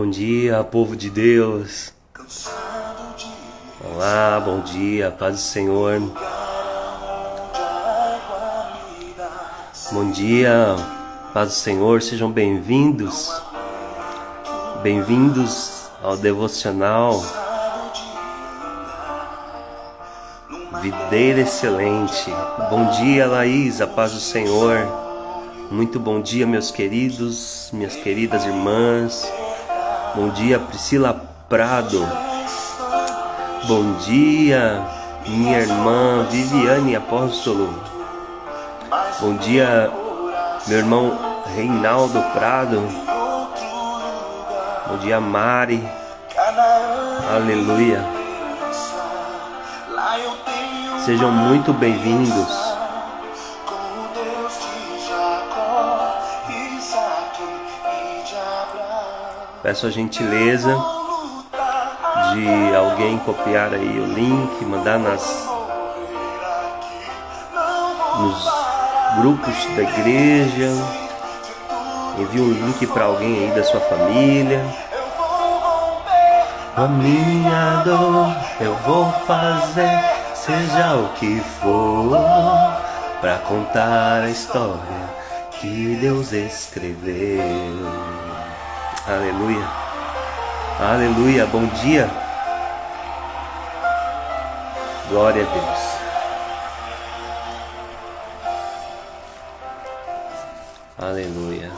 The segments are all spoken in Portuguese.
Bom dia, povo de Deus. Olá, bom dia, paz do Senhor. Bom dia, paz do Senhor, sejam bem-vindos. Bem-vindos ao devocional Videira Excelente. Bom dia, Laís, a paz do Senhor. Muito bom dia, meus queridos, minhas queridas irmãs. Bom dia, Priscila Prado. Bom dia, minha irmã Viviane Apóstolo. Bom dia, meu irmão Reinaldo Prado. Bom dia, Mari. Aleluia. Sejam muito bem-vindos. Peço a gentileza de alguém copiar aí o link, mandar nos grupos da igreja. Envie um link para alguém aí da sua família. A minha dor eu vou fazer, seja o que for, para contar a história que Deus escreveu. Aleluia, aleluia, bom dia, glória a Deus. Aleluia.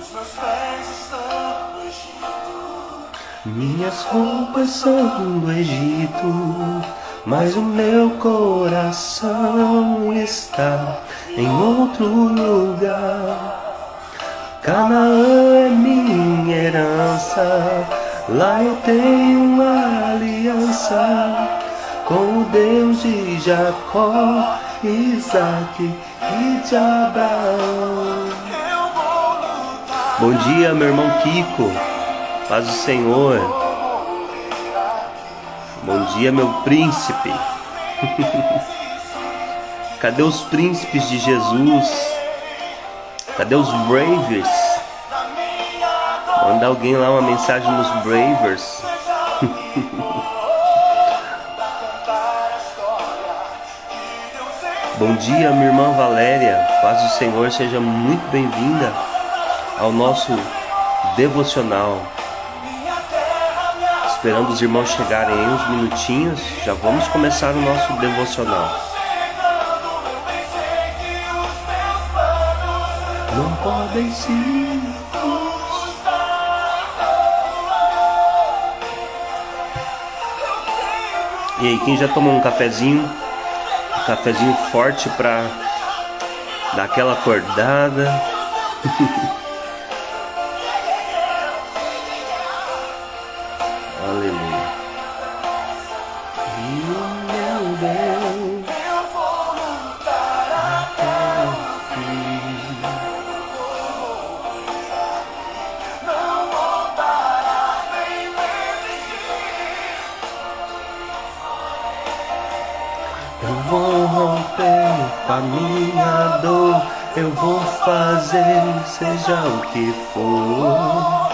Minhas roupas são do Egito, mas o meu coração está em outro lugar. Canaã é minha herança, lá eu tenho uma aliança com o Deus de Jacó, Isaac e de Abraão. Bom dia, meu irmão Kiko, paz do Senhor. Bom dia, meu príncipe. Cadê os príncipes de Jesus? Cadê os Bravers? Manda alguém lá uma mensagem nos Bravers. Bom dia, minha irmã Valéria. Paz do Senhor, seja muito bem-vinda ao nosso devocional. Esperando os irmãos chegarem aí uns minutinhos, já vamos começar o nosso devocional. Não podem se E aí, quem já tomou um cafezinho forte pra dar aquela acordada? Aleluia. Meu Deus, eu vou lutar até o fim. Não vou parar nem resistir. Eu vou romper com a minha dor. Eu vou fazer, seja o que for,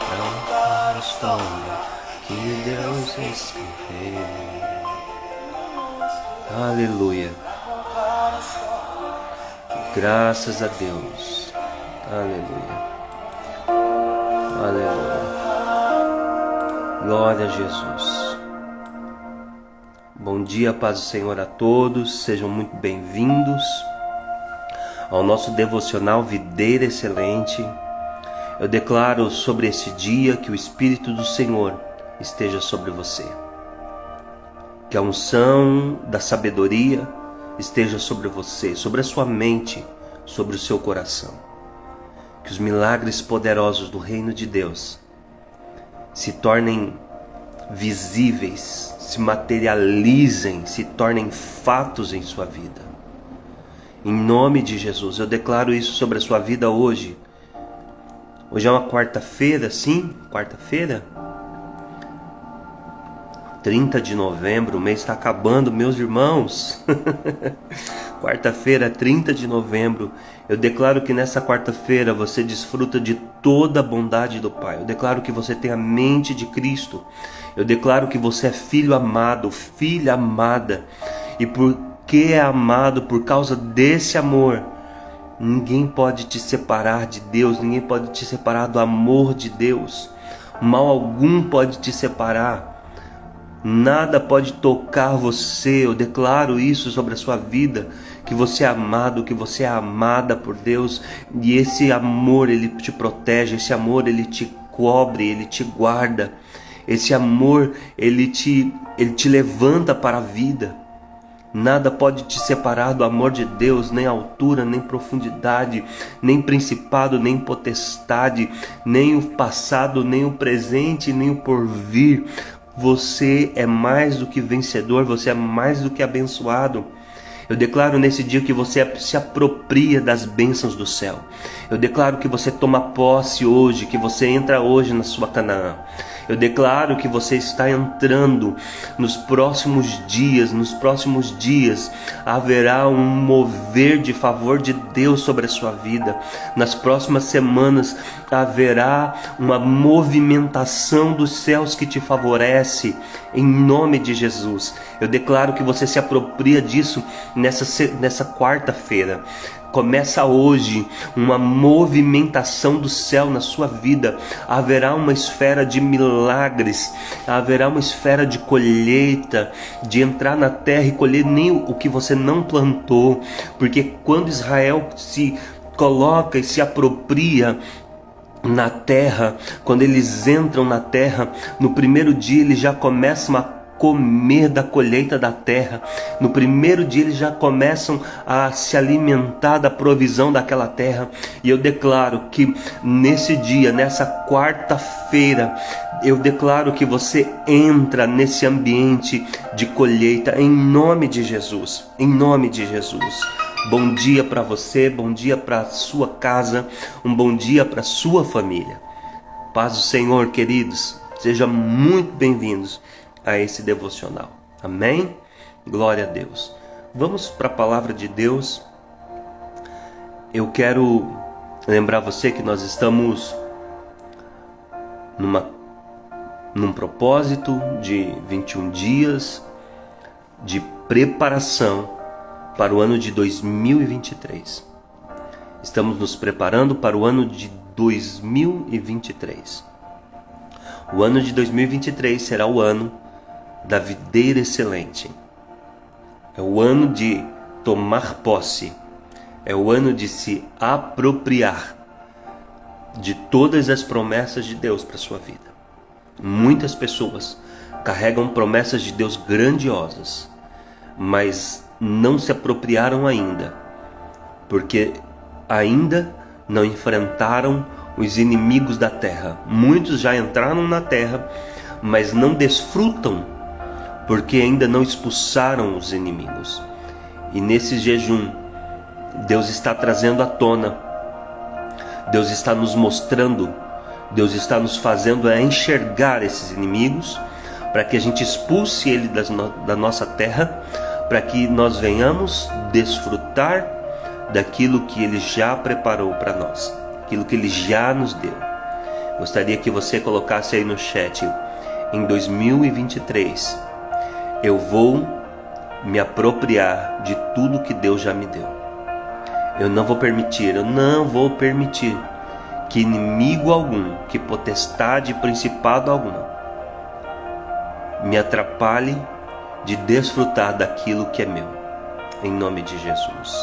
pra a história que Deus escreveu. Aleluia. Graças a Deus. Aleluia. Aleluia. Glória a Jesus. Bom dia, paz do Senhor a todos. Sejam muito bem-vindos ao nosso devocional Videira Excelente. Eu declaro sobre esse dia que o Espírito do Senhor esteja sobre você. Que a unção da sabedoria esteja sobre você, sobre a sua mente, sobre o seu coração. Que os milagres poderosos do reino de Deus se tornem visíveis, se materializem, se tornem fatos em sua vida. Em nome de Jesus, eu declaro isso sobre a sua vida hoje. Hoje é uma quarta-feira, sim? Quarta-feira? 30 de novembro, o mês está acabando, meus irmãos. Quarta-feira, 30 de novembro, eu declaro que nessa quarta-feira você desfruta de toda a bondade do Pai. Eu declaro que você tem a mente de Cristo. Eu declaro que você é filho amado, filha amada. E porque é amado, por causa desse amor, ninguém pode te separar de Deus, ninguém pode te separar do amor de Deus. Mal algum pode te separar. Nada pode tocar você. Eu declaro isso sobre a sua vida, que você é amado, que você é amada por Deus, e esse amor ele te protege, esse amor ele te cobre, ele te guarda, esse amor ele te levanta para a vida. Nada pode te separar do amor de Deus, nem altura, nem profundidade, nem principado, nem potestade, nem o passado, nem o presente, nem o porvir. Você é mais do que vencedor, você é mais do que abençoado. Eu declaro nesse dia que você se apropria das bênçãos do céu. Eu declaro que você toma posse hoje, que você entra hoje na sua Canaã. Eu declaro que você está entrando nos próximos dias haverá um mover de favor de Deus sobre a sua vida. Nas próximas semanas haverá uma movimentação dos céus que te favorece, em nome de Jesus. Eu declaro que você se apropria disso nessa quarta-feira. Começa hoje uma movimentação do céu na sua vida. Haverá uma esfera de milagres, haverá uma esfera de colheita, de entrar na terra e colher nem o que você não plantou. Porque quando Israel se coloca e se apropria na terra, quando eles entram na terra, no primeiro dia eles já começam a comer da colheita da terra. No primeiro dia eles já começam a se alimentar da provisão daquela terra. E eu declaro que nesse dia, nessa quarta-feira, eu declaro que você entra nesse ambiente de colheita em nome de Jesus. Em nome de Jesus. Bom dia para você, bom dia para a sua casa, um bom dia para a sua família. Paz do Senhor, queridos. Sejam muito bem-vindos a esse devocional. Amém? Glória a Deus. Vamos para a palavra de Deus. Eu quero lembrar você que nós estamos num propósito de 21 dias de preparação para o ano de 2023. Estamos nos preparando para o ano de 2023. O ano de 2023 será o ano da videira excelente. É o ano de tomar posse. É o ano de se apropriar de todas as promessas de Deus para a sua vida. Muitas pessoas carregam promessas de Deus grandiosas, mas não se apropriaram ainda, porque ainda não enfrentaram os inimigos da terra. Muitos já entraram na terra, mas não desfrutam, porque ainda não expulsaram os inimigos. E nesse jejum, Deus está trazendo à tona, Deus está nos mostrando, Deus está nos fazendo enxergar esses inimigos, para que a gente expulse ele da nossa terra, para que nós venhamos desfrutar daquilo que Ele já preparou para nós, aquilo que Ele já nos deu. Gostaria que você colocasse aí no chat: em 2023, eu vou me apropriar de tudo que Deus já me deu. Eu não vou permitir que inimigo algum, que potestade, principado algum, me atrapalhe de desfrutar daquilo que é meu, em nome de Jesus.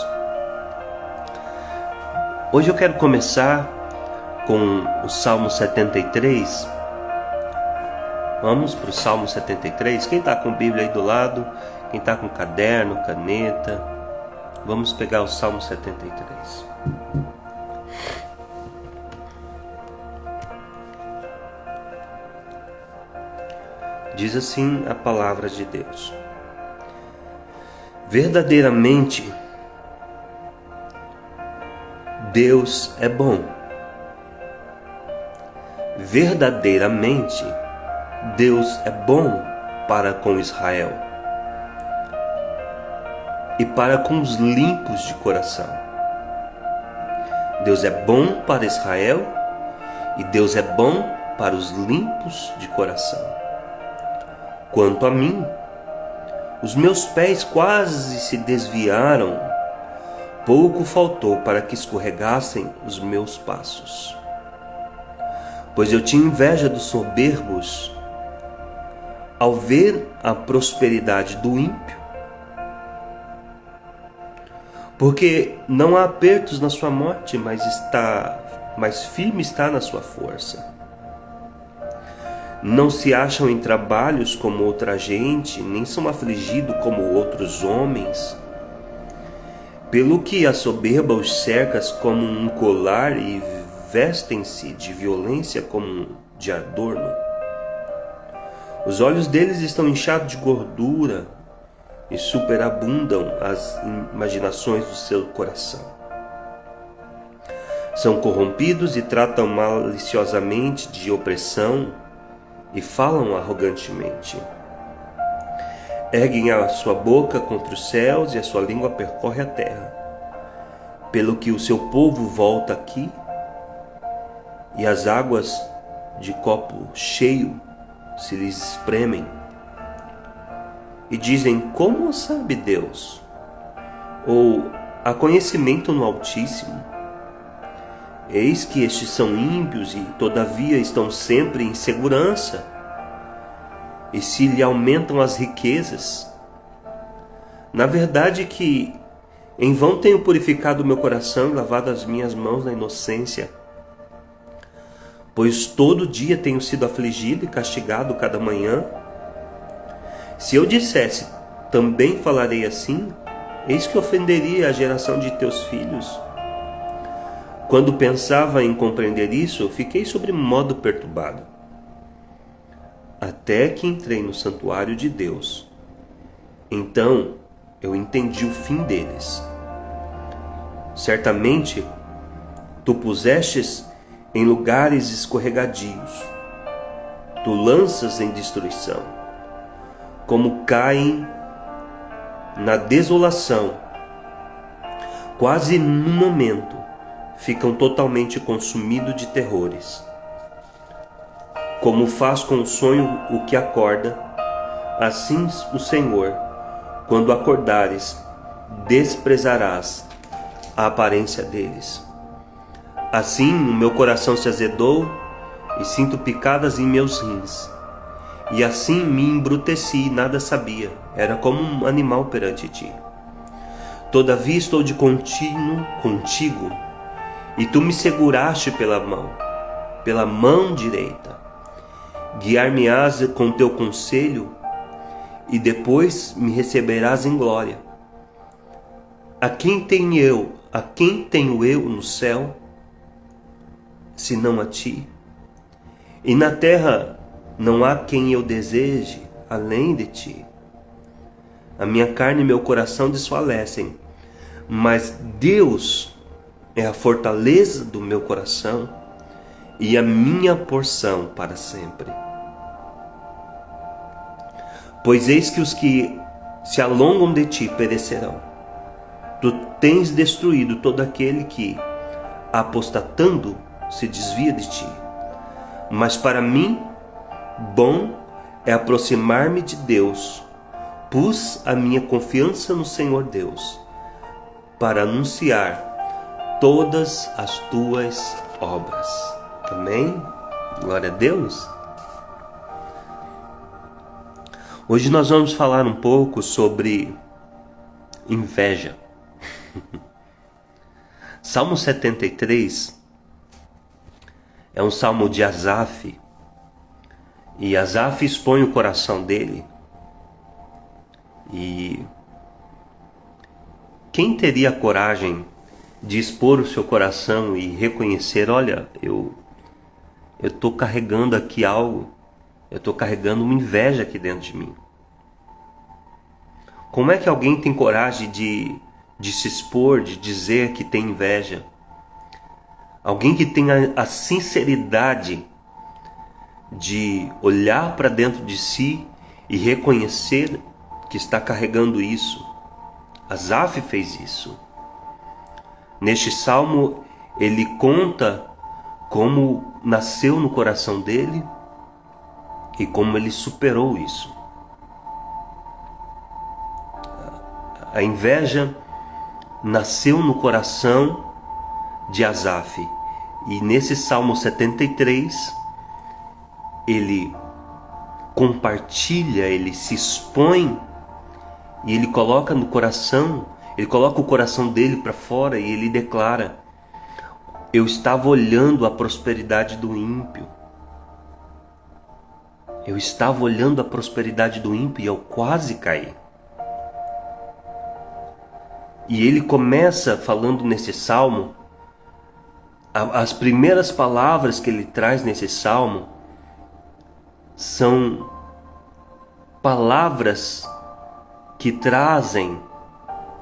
Hoje eu quero começar com o Salmo 73. Vamos para o Salmo 73. Quem está com a Bíblia aí do lado, quem está com caderno, caneta, vamos pegar o Salmo 73. Diz assim a palavra de Deus: verdadeiramente, Deus é bom. Verdadeiramente, Deus é bom para com Israel. e para com os limpos de coração. Deus é bom para Israel e Deus é bom para os limpos de coração. Quanto a mim, os meus pés quase se desviaram, pouco faltou para que escorregassem os meus passos. Pois eu tinha inveja dos soberbos ao ver a prosperidade do ímpio, porque não há apertos na sua morte, mas firme está na sua força. Não se acham em trabalhos como outra gente, nem são afligidos como outros homens. Pelo que a soberba os cerca como um colar e vestem-se de violência como de adorno. Os olhos deles estão inchados de gordura e superabundam as imaginações do seu coração. São corrompidos e tratam maliciosamente de opressão e falam arrogantemente. Erguem a sua boca contra os céus e a sua língua percorre a terra. Pelo que o seu povo volta aqui e as águas de copo cheio se lhes espremem. E dizem: como sabe Deus? Ou há conhecimento no Altíssimo? Eis que estes são ímpios e todavia estão sempre em segurança, e se lhe aumentam as riquezas. Na verdade que em vão tenho purificado o meu coração e lavado as minhas mãos na inocência, pois todo dia tenho sido afligido e castigado cada manhã. Se eu dissesse, também falarei assim, eis que ofenderia a geração de teus filhos. Quando pensava em compreender isso, fiquei sobremodo perturbado, até que entrei no santuário de Deus. Então eu entendi o fim deles. Certamente tu pusestes em lugares escorregadios, tu lanças em destruição. Como caem na desolação, quase num momento, ficam totalmente consumidos de terrores. Como faz com o sonho o que acorda, assim o Senhor, quando acordares, desprezarás a aparência deles. Assim o meu coração se azedou e sinto picadas em meus rins. E assim me embruteci e nada sabia, era como um animal perante ti. Todavia estou de contínuo contigo, e tu me seguraste pela mão direita. Guiar-me-ás com teu conselho, e depois me receberás em glória. A quem tenho eu no céu, senão a ti? E na terra não há quem eu deseje além de ti. A minha carne e meu coração desfalecem, mas Deus é a fortaleza do meu coração e a minha porção para sempre. Pois eis que os que se alongam de ti perecerão. Tu tens destruído todo aquele que, apostatando, se desvia de ti. Mas para mim, bom é aproximar-me de Deus. Pus a minha confiança no Senhor Deus, para anunciar todas as tuas obras. Amém? Glória a Deus. Hoje nós vamos falar um pouco sobre inveja. Salmo 73 é um salmo de Asaf, e Asaf expõe o coração dele. E quem teria a coragem de expor o seu coração e reconhecer: olha, eu estou carregando aqui algo, eu estou carregando uma inveja aqui dentro de mim. Como é que alguém tem coragem de se expor, de dizer que tem inveja? Alguém que tem a sinceridade de olhar para dentro de si e reconhecer que está carregando isso. Asaf fez isso. Neste salmo, ele conta como nasceu no coração dele e como ele superou isso. A inveja nasceu no coração de Asaf. E nesse Salmo 73, ele compartilha, ele se expõe e ele coloca no coração, ele coloca o coração dele para fora e ele declara: eu estava olhando a prosperidade do ímpio. Eu estava olhando a prosperidade do ímpio e eu quase caí. E ele começa falando nesse salmo, as primeiras palavras que ele traz nesse salmo são palavras que trazem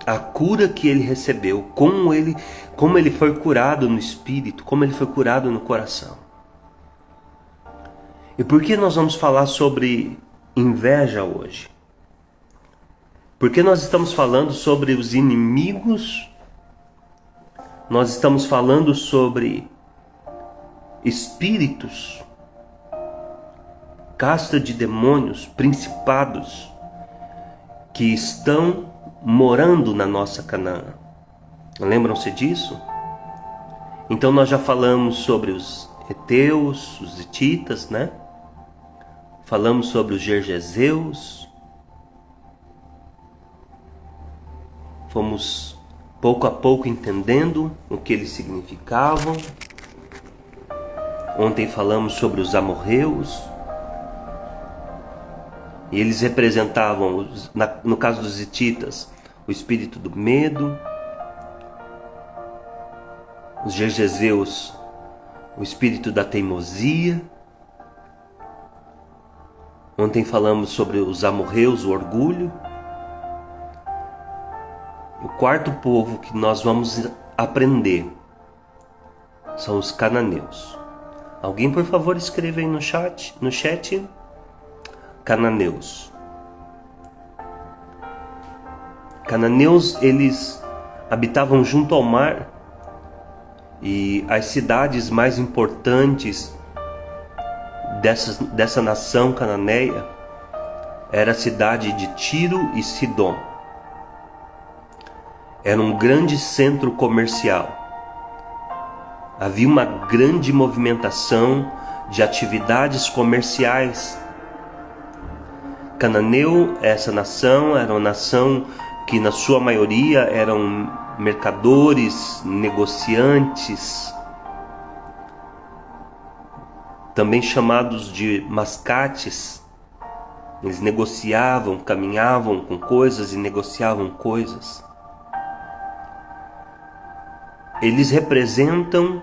a cura que ele recebeu, como ele foi curado no espírito, como ele foi curado no coração. E por que nós vamos falar sobre inveja hoje? Porque nós estamos falando sobre os inimigos, nós estamos falando sobre espíritos, casta de demônios, principados, que estão morando na nossa Canaã. Lembram-se disso? Então nós já falamos sobre os heteus, os hititas, né? Falamos sobre os gergeseus. Fomos pouco a pouco entendendo o que eles significavam. Ontem falamos sobre os amorreus. E eles representavam, no caso dos hititas, o espírito do medo. Os gergeseus, o espírito da teimosia. Ontem falamos sobre os amorreus, o orgulho. O quarto povo que nós vamos aprender são os cananeus. Alguém, por favor, escreva aí no chat. Cananeus. Cananeus, eles habitavam junto ao mar e as cidades mais importantes dessa nação cananeia era a cidade de Tiro e Sidom. Era um grande centro comercial. Havia uma grande movimentação de atividades comerciais. Cananeu, essa nação, era uma nação que na sua maioria eram mercadores, negociantes, também chamados de mascates. Eles negociavam, caminhavam com coisas e negociavam coisas. Eles representam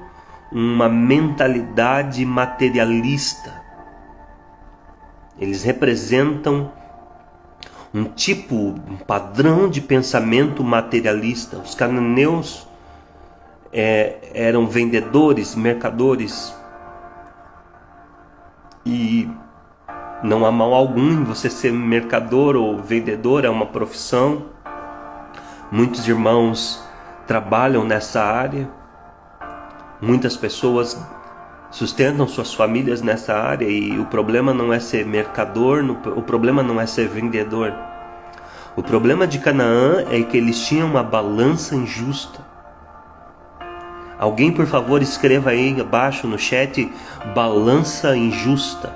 uma mentalidade materialista. Eles representam um padrão de pensamento materialista. Os cananeus eram vendedores, mercadores. E não há mal algum em você ser mercador ou vendedor, é uma profissão. Muitos irmãos trabalham nessa área. Muitas pessoas sustentam suas famílias nessa área e o problema não é ser mercador, o problema não é ser vendedor. O problema de Canaã é que eles tinham uma balança injusta. Alguém, por favor, escreva aí abaixo no chat, balança injusta.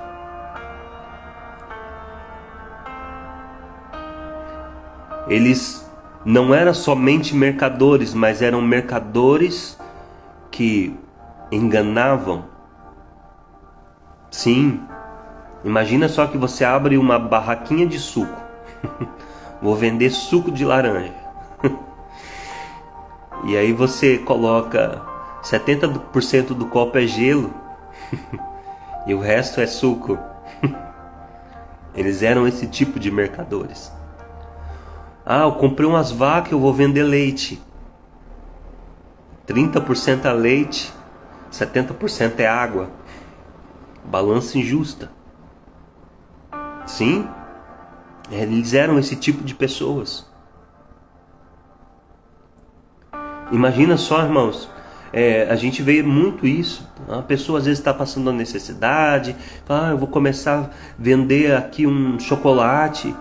Eles não eram somente mercadores, mas eram mercadores que enganavam. Sim, imagina só que você abre uma barraquinha de suco. Vou vender suco de laranja. E aí você coloca 70% do copo é gelo e o resto é suco. Eles eram esse tipo de mercadores. Eu comprei umas vacas, eu vou vender leite. 30% é leite, 70% é água. Balança injusta. Sim, eles eram esse tipo de pessoas. Imagina só, irmãos, a gente vê muito isso. A pessoa às vezes está passando uma necessidade, fala, eu vou começar a vender aqui um chocolate.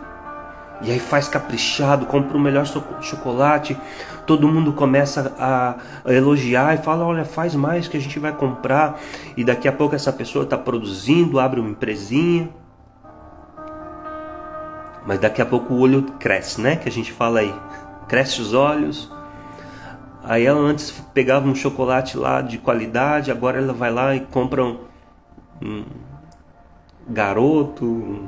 E aí faz caprichado, compra o melhor chocolate, todo mundo começa a elogiar e fala, olha, faz mais que a gente vai comprar. E daqui a pouco essa pessoa está produzindo, abre uma empresinha. Mas daqui a pouco o olho cresce, né? Que a gente fala aí, cresce os olhos. Aí ela antes pegava um chocolate lá de qualidade, agora ela vai lá e compra um garoto,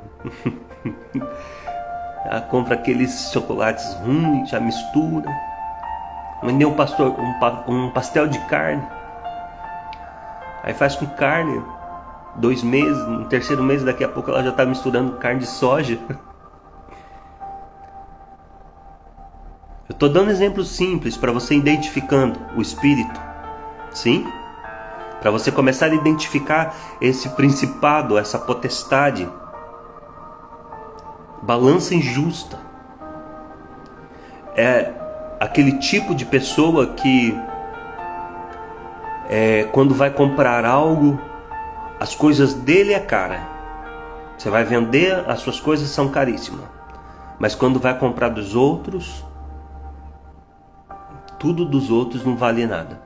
ela compra aqueles chocolates ruins, já mistura. Vendeu um pastel de carne. Aí faz com carne, 2 meses, no terceiro mês daqui a pouco ela já está misturando carne de soja. Eu estou dando exemplos simples para você identificando o espírito, sim? Para você começar a identificar esse principado, essa potestade. Balança injusta. É aquele tipo de pessoa que quando vai comprar algo, as coisas dele é cara. Você vai vender, as suas coisas são caríssimas. Mas quando vai comprar dos outros, tudo dos outros não vale nada.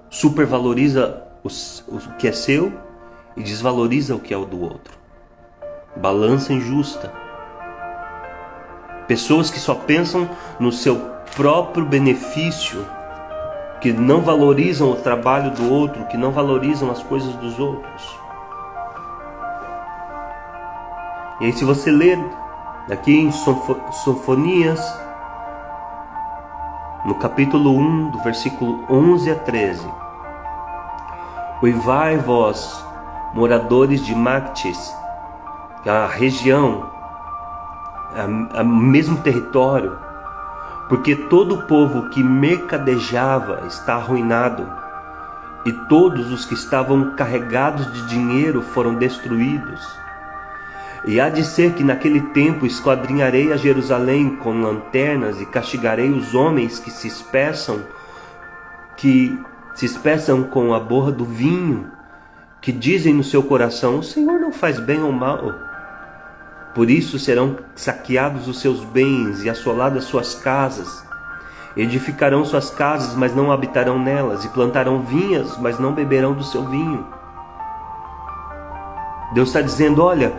Supervaloriza o que é seu e desvaloriza o que é o do outro. Balança injusta. Pessoas que só pensam no seu próprio benefício, que não valorizam o trabalho do outro, que não valorizam as coisas dos outros. E aí se você ler aqui em Sofonias, no capítulo 1, do versículo 11 a 13. Uivai vós, moradores de Mactis, a região, o mesmo território, porque todo o povo que mercadejava está arruinado, e todos os que estavam carregados de dinheiro foram destruídos. E há de ser que naquele tempo esquadrinharei a Jerusalém com lanternas e castigarei os homens que se espessam com a borra do vinho, que dizem no seu coração, o Senhor não faz bem ou mal. Por isso serão saqueados os seus bens e assoladas suas casas. Edificarão suas casas, mas não habitarão nelas, e plantarão vinhas, mas não beberão do seu vinho. Deus está dizendo, olha,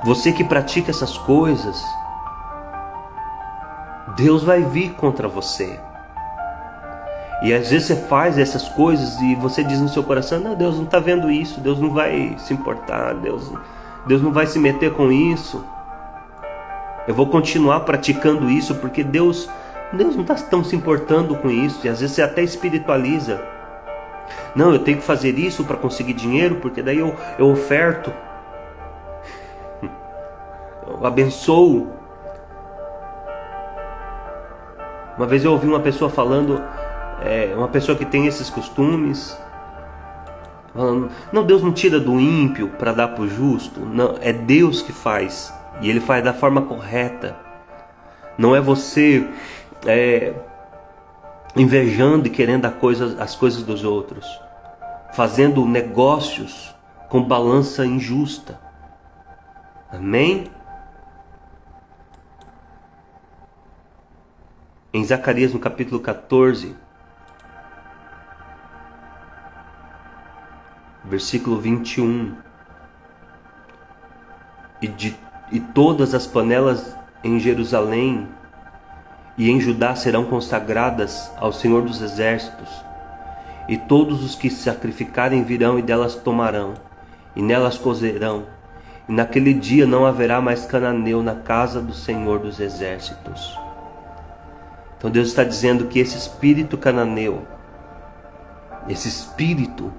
você que pratica essas coisas, Deus vai vir contra você. E às vezes você faz essas coisas e você diz no seu coração, não, Deus não está vendo isso, Deus não vai se importar, Deus não vai se meter com isso. Eu vou continuar praticando isso porque Deus não está tão se importando com isso. E às vezes você até espiritualiza. Não, eu tenho que fazer isso para conseguir dinheiro, porque daí eu oferto. Eu abençoo. Uma vez eu ouvi uma pessoa falando, uma pessoa que tem esses costumes, falando, não, Deus não tira do ímpio para dar para o justo. Não, é Deus que faz, e Ele faz da forma correta. Não é você invejando e querendo as coisas dos outros, fazendo negócios com balança injusta. Amém? Em Zacarias, no capítulo 14, versículo 21, e todas as panelas em Jerusalém e em Judá serão consagradas ao Senhor dos Exércitos, e todos os que sacrificarem virão e delas tomarão, e nelas cozerão, e naquele dia não haverá mais cananeu na casa do Senhor dos Exércitos. Então Deus está dizendo que esse espírito cananeu, esse espírito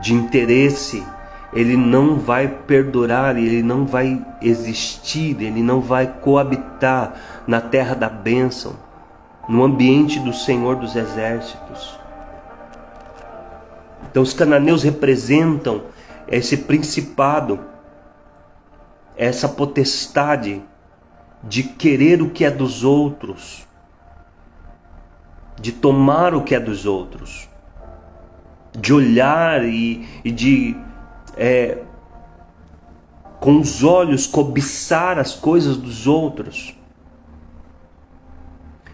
de interesse, ele não vai perdurar, ele não vai existir, ele não vai coabitar na terra da bênção, no ambiente do Senhor dos Exércitos. Então os cananeus representam esse principado, essa potestade de querer o que é dos outros, de tomar o que é dos outros, de olhar e de com os olhos cobiçar as coisas dos outros.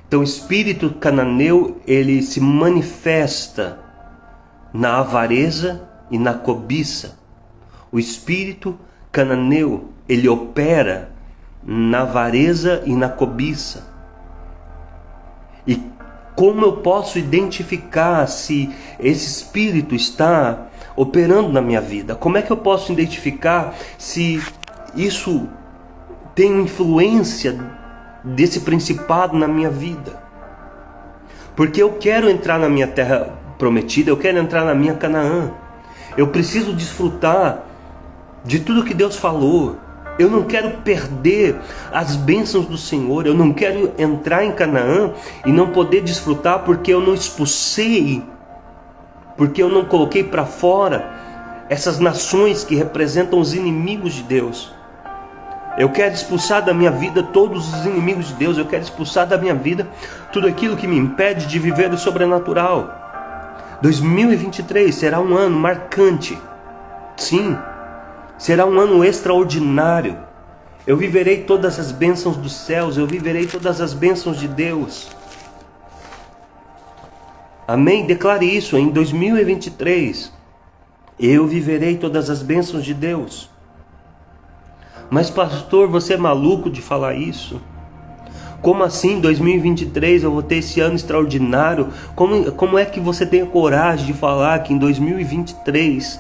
Então o espírito cananeu, ele se manifesta na avareza e na cobiça. O espírito cananeu, ele opera na avareza e na cobiça. E como eu posso identificar se esse espírito está operando na minha vida? Como é que eu posso identificar se isso tem influência desse principado na minha vida? Porque eu quero entrar na minha terra prometida, eu quero entrar na minha Canaã. Eu preciso desfrutar de tudo que Deus falou. Eu não quero perder as bênçãos do Senhor. Eu não quero entrar em Canaã e não poder desfrutar porque eu não expulsei, porque eu não coloquei para fora essas nações que representam os inimigos de Deus. Eu quero expulsar da minha vida todos os inimigos de Deus. Eu quero expulsar da minha vida tudo aquilo que me impede de viver o sobrenatural. 2023 será um ano marcante. Sim, será um ano extraordinário. Eu viverei todas as bênçãos dos céus. Eu viverei todas as bênçãos de Deus. Amém? Declare isso em 2023. Eu viverei todas as bênçãos de Deus. Mas pastor, você é maluco de falar isso? Como assim 2023 eu vou ter esse ano extraordinário? Como é que você tem a coragem de falar que em 2023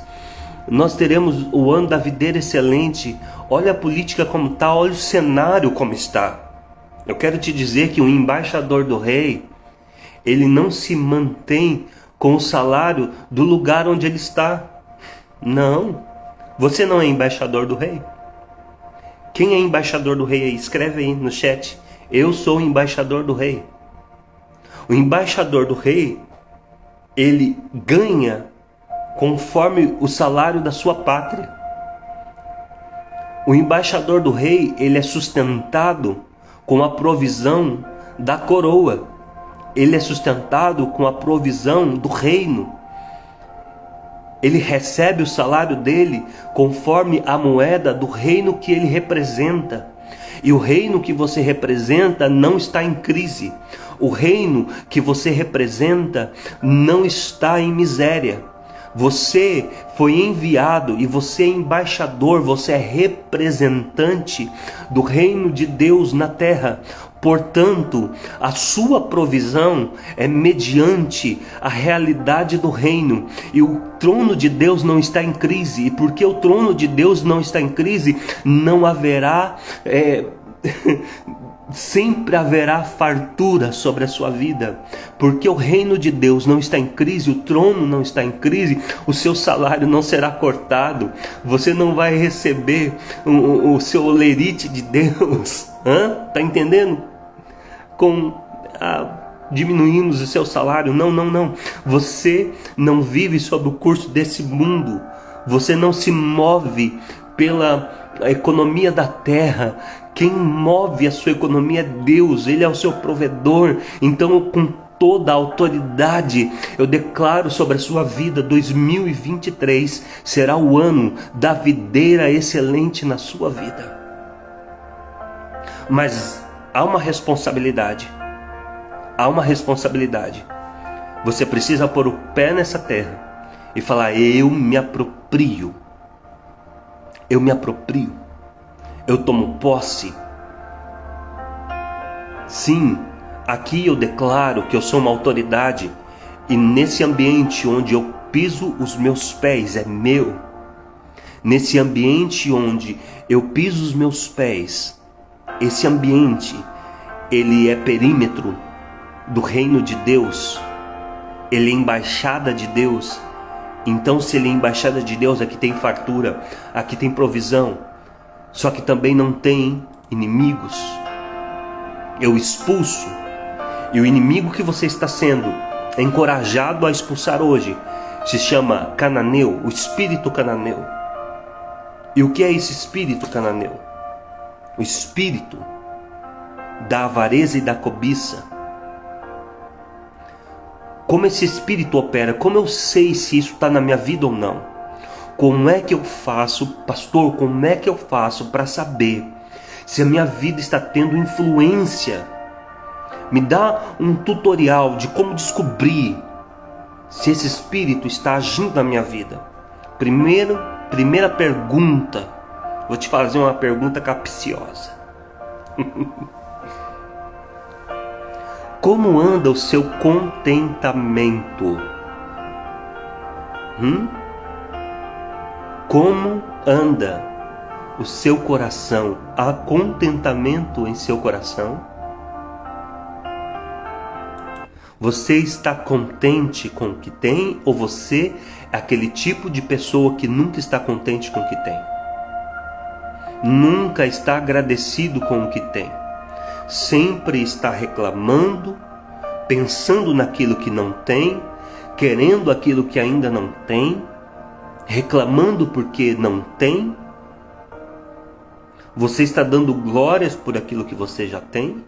nós teremos o ano da videira excelente? Olha a política como está, olha o cenário como está. Eu quero te dizer que o embaixador do rei, ele não se mantém com o salário do lugar onde ele está. Não, você não é embaixador do rei. Quem é embaixador do rei aí? Escreve aí no chat. Eu sou o embaixador do rei. O embaixador do rei, ele ganha conforme o salário da sua pátria. O embaixador do rei, ele é sustentado com a provisão da coroa. Ele é sustentado com a provisão do reino. Ele recebe o salário dele conforme a moeda do reino que ele representa. E o reino que você representa não está em crise. O reino que você representa não está em miséria. Você foi enviado e você é embaixador, você é representante do reino de Deus na terra. Portanto, a sua provisão é mediante a realidade do reino. E o trono de Deus não está em crise. E porque o trono de Deus não está em crise, não haverá... sempre haverá fartura sobre a sua vida. Porque o reino de Deus não está em crise, o trono não está em crise, o seu salário não será cortado. Você não vai receber o seu olerite de Deus. Tá entendendo? Diminuímos o seu salário. Não. Você não vive sob o curso desse mundo. Você não se move pela economia da terra. Quem move a sua economia é Deus. Ele é o seu provedor. Então, com toda a autoridade, eu declaro sobre a sua vida, 2023 será o ano da videira excelente na sua vida. Mas há uma responsabilidade. Há uma responsabilidade. Você precisa pôr o pé nessa terra e falar: eu me aproprio. Eu me aproprio. Eu tomo posse. Sim, aqui eu declaro que eu sou uma autoridade. E nesse ambiente onde eu piso os meus pés é meu. Nesse ambiente onde eu piso os meus pés, esse ambiente, ele é perímetro do reino de Deus. Ele é embaixada de Deus. Então, se ele é embaixada de Deus, aqui tem fartura, aqui tem provisão. Só que também não tem inimigos. Eu expulso. E o inimigo que você está sendo encorajado a expulsar hoje se chama cananeu, o espírito cananeu. E o que é esse espírito cananeu? O espírito da avareza e da cobiça. Como esse espírito opera? Como eu sei se isso está na minha vida ou não? Como é que eu faço, pastor, como é que eu faço para saber se a minha vida está tendo influência? Me dá um tutorial de como descobrir se esse espírito está agindo na minha vida. Primeira pergunta, vou te fazer uma pergunta capciosa. Como anda o seu contentamento? Como anda o seu coração? Há contentamento em seu coração? Você está contente com o que tem, ou você é aquele tipo de pessoa que nunca está contente com o que tem? Nunca está agradecido com o que tem. Sempre está reclamando, pensando naquilo que não tem, querendo aquilo que ainda não tem, reclamando porque não tem. Você está dando glórias por aquilo que você já tem?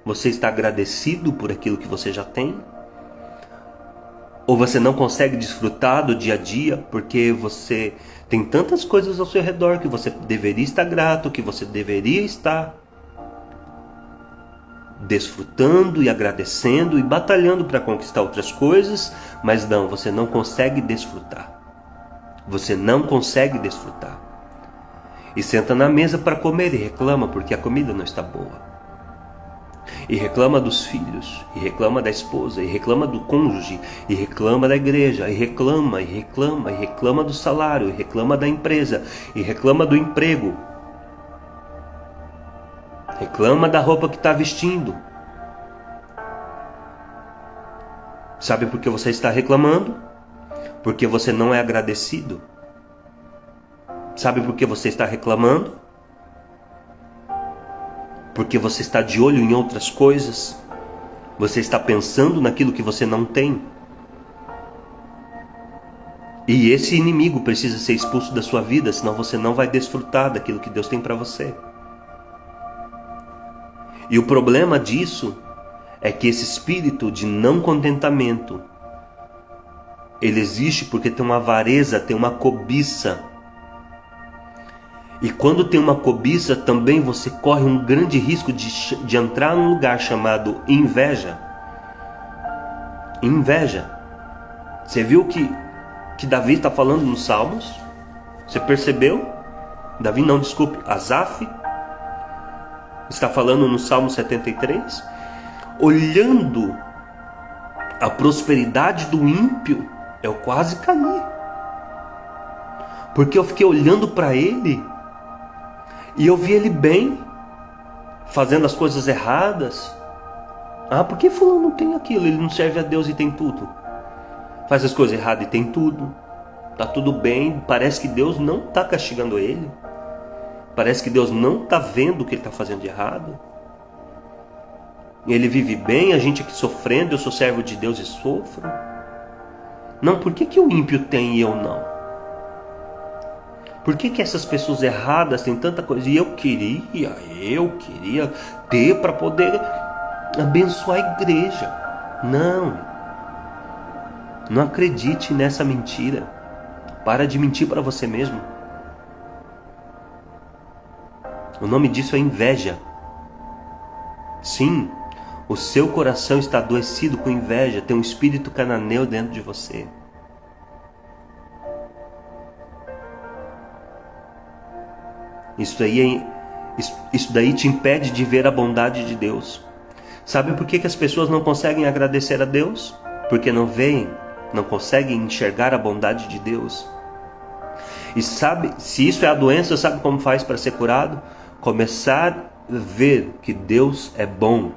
Você está agradecido por aquilo que você já tem? Ou você não consegue desfrutar do dia a dia porque você tem tantas coisas ao seu redor que você deveria estar grato, que você deveria estar desfrutando e agradecendo e batalhando para conquistar outras coisas, mas não, você não consegue desfrutar. Você não consegue desfrutar. E senta na mesa para comer e reclama porque a comida não está boa. E reclama dos filhos, e reclama da esposa, e reclama do cônjuge, e reclama da igreja, e reclama do salário, e reclama da empresa, e reclama do emprego. Reclama da roupa que está vestindo. Sabe por que você está reclamando? Porque você não é agradecido. Sabe por que você está reclamando? Porque você está de olho em outras coisas. Você está pensando naquilo que você não tem. E esse inimigo precisa ser expulso da sua vida, senão você não vai desfrutar daquilo que Deus tem para você. E o problema disso é que esse espírito de não contentamento, ele existe porque tem uma avareza, tem uma cobiça. E quando tem uma cobiça, também você corre um grande risco de entrar num lugar chamado inveja. Inveja. Você viu que Davi está falando nos Salmos? Você percebeu? Davi não, desculpe, Asaf está falando no Salmo 73. Olhando a prosperidade do ímpio, eu quase caí. Porque eu fiquei olhando para ele e eu vi ele bem, fazendo as coisas erradas. Ah, por que fulano não tem aquilo? Ele não serve a Deus e tem tudo. Faz as coisas erradas e tem tudo. Tá tudo bem. Parece que Deus não está castigando ele. Parece que Deus não está vendo o que ele está fazendo de errado. Ele vive bem, a gente aqui sofrendo. Eu sou servo de Deus e sofro. Não, por que o ímpio tem e eu não? Por que essas pessoas erradas têm tanta coisa? E eu queria ter para poder abençoar a igreja. Não acredite nessa mentira. Para de mentir para você mesmo. O nome disso é inveja. Sim, o seu coração está adoecido com inveja. Tem um espírito cananeu dentro de você. Isso daí te impede de ver a bondade de Deus. Sabe por que as pessoas não conseguem agradecer a Deus? Porque não veem, não conseguem enxergar a bondade de Deus. E sabe, se isso é a doença, sabe como faz para ser curado? Começar a ver que Deus é bom.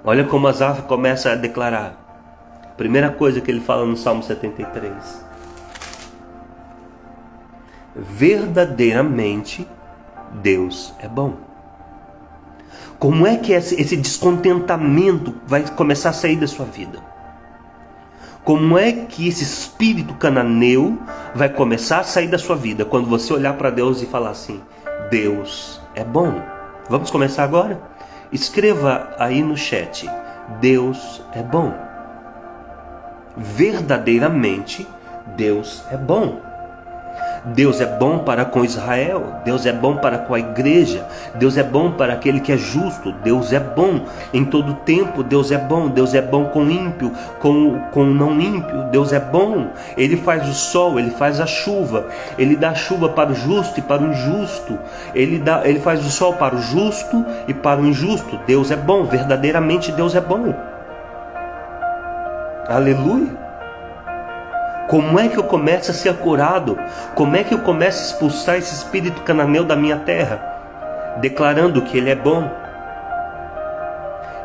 Olha como Asaf começa a declarar. Primeira coisa que ele fala no Salmo 73. Verdadeiramente Deus é bom. Como é que esse descontentamento vai começar a sair da sua vida? Como é que esse espírito cananeu vai começar a sair da sua vida quando você olhar para Deus e falar assim: Deus é bom? Vamos começar agora? Escreva aí no chat: Deus é bom. Verdadeiramente, Deus é bom. Deus é bom para com Israel, Deus é bom para com a igreja, Deus é bom para aquele que é justo, Deus é bom em todo tempo, Deus é bom com o ímpio, com o não ímpio, Deus é bom. Ele faz o sol, Ele faz a chuva, Ele dá chuva para o justo e para o injusto, Ele faz o sol para o justo e para o injusto. Deus é bom, verdadeiramente Deus é bom. Aleluia. Como é que eu começo a ser curado? Como é que eu começo a expulsar esse espírito cananeu da minha terra? Declarando que Ele é bom.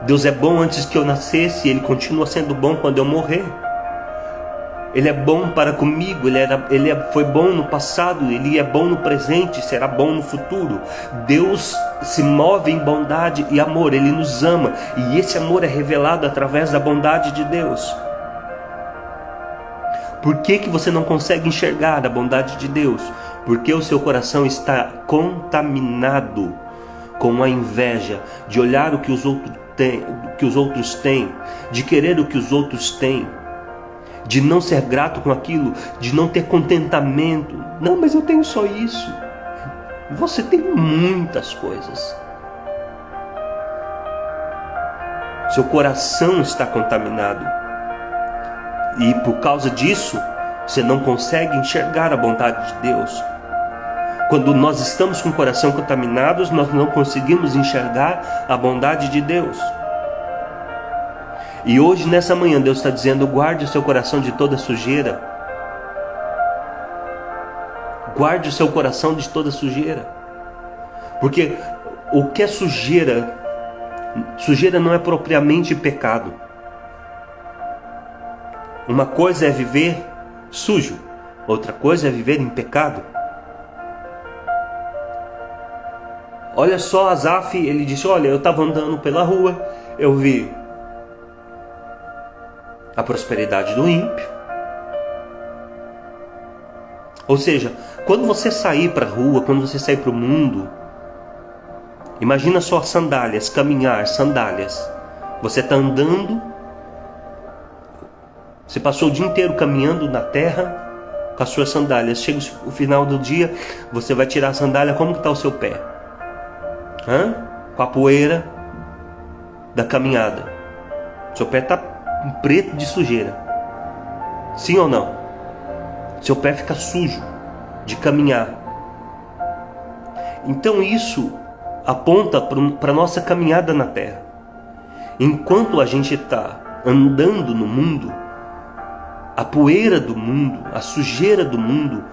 Deus é bom antes que eu nascesse e Ele continua sendo bom quando eu morrer. Ele é bom para comigo, foi bom no passado, Ele é bom no presente, será bom no futuro. Deus se move em bondade e amor, Ele nos ama. E esse amor é revelado através da bondade de Deus. Por que você não consegue enxergar a bondade de Deus? Porque o seu coração está contaminado com a inveja de olhar o que os outros têm, de querer o que os outros têm, de não ser grato com aquilo, de não ter contentamento. Não, mas eu tenho só isso. Você tem muitas coisas. Seu coração está contaminado. E por causa disso, você não consegue enxergar a bondade de Deus. Quando nós estamos com o coração contaminado, nós não conseguimos enxergar a bondade de Deus. E hoje, nessa manhã, Deus está dizendo: guarde o seu coração de toda sujeira. Guarde o seu coração de toda sujeira. Porque o que é sujeira? Sujeira não é propriamente pecado. Uma coisa é viver sujo, outra coisa é viver em pecado. Olha só, Asaf, ele disse: olha, eu estava andando pela rua, eu vi a prosperidade do ímpio. Ou seja, quando você sair para a rua, quando você sair para o mundo, imagina só sandálias, caminhar, sandálias. Você está andando. Você passou o dia inteiro caminhando na terra com as suas sandálias. Chega o final do dia, você vai tirar a sandália, como que está o seu pé? Com a poeira da caminhada. Seu pé está preto de sujeira. Sim ou não? Seu pé fica sujo de caminhar. Então isso aponta para a nossa caminhada na terra. Enquanto a gente está andando no mundo, a poeira do mundo, a sujeira do mundo,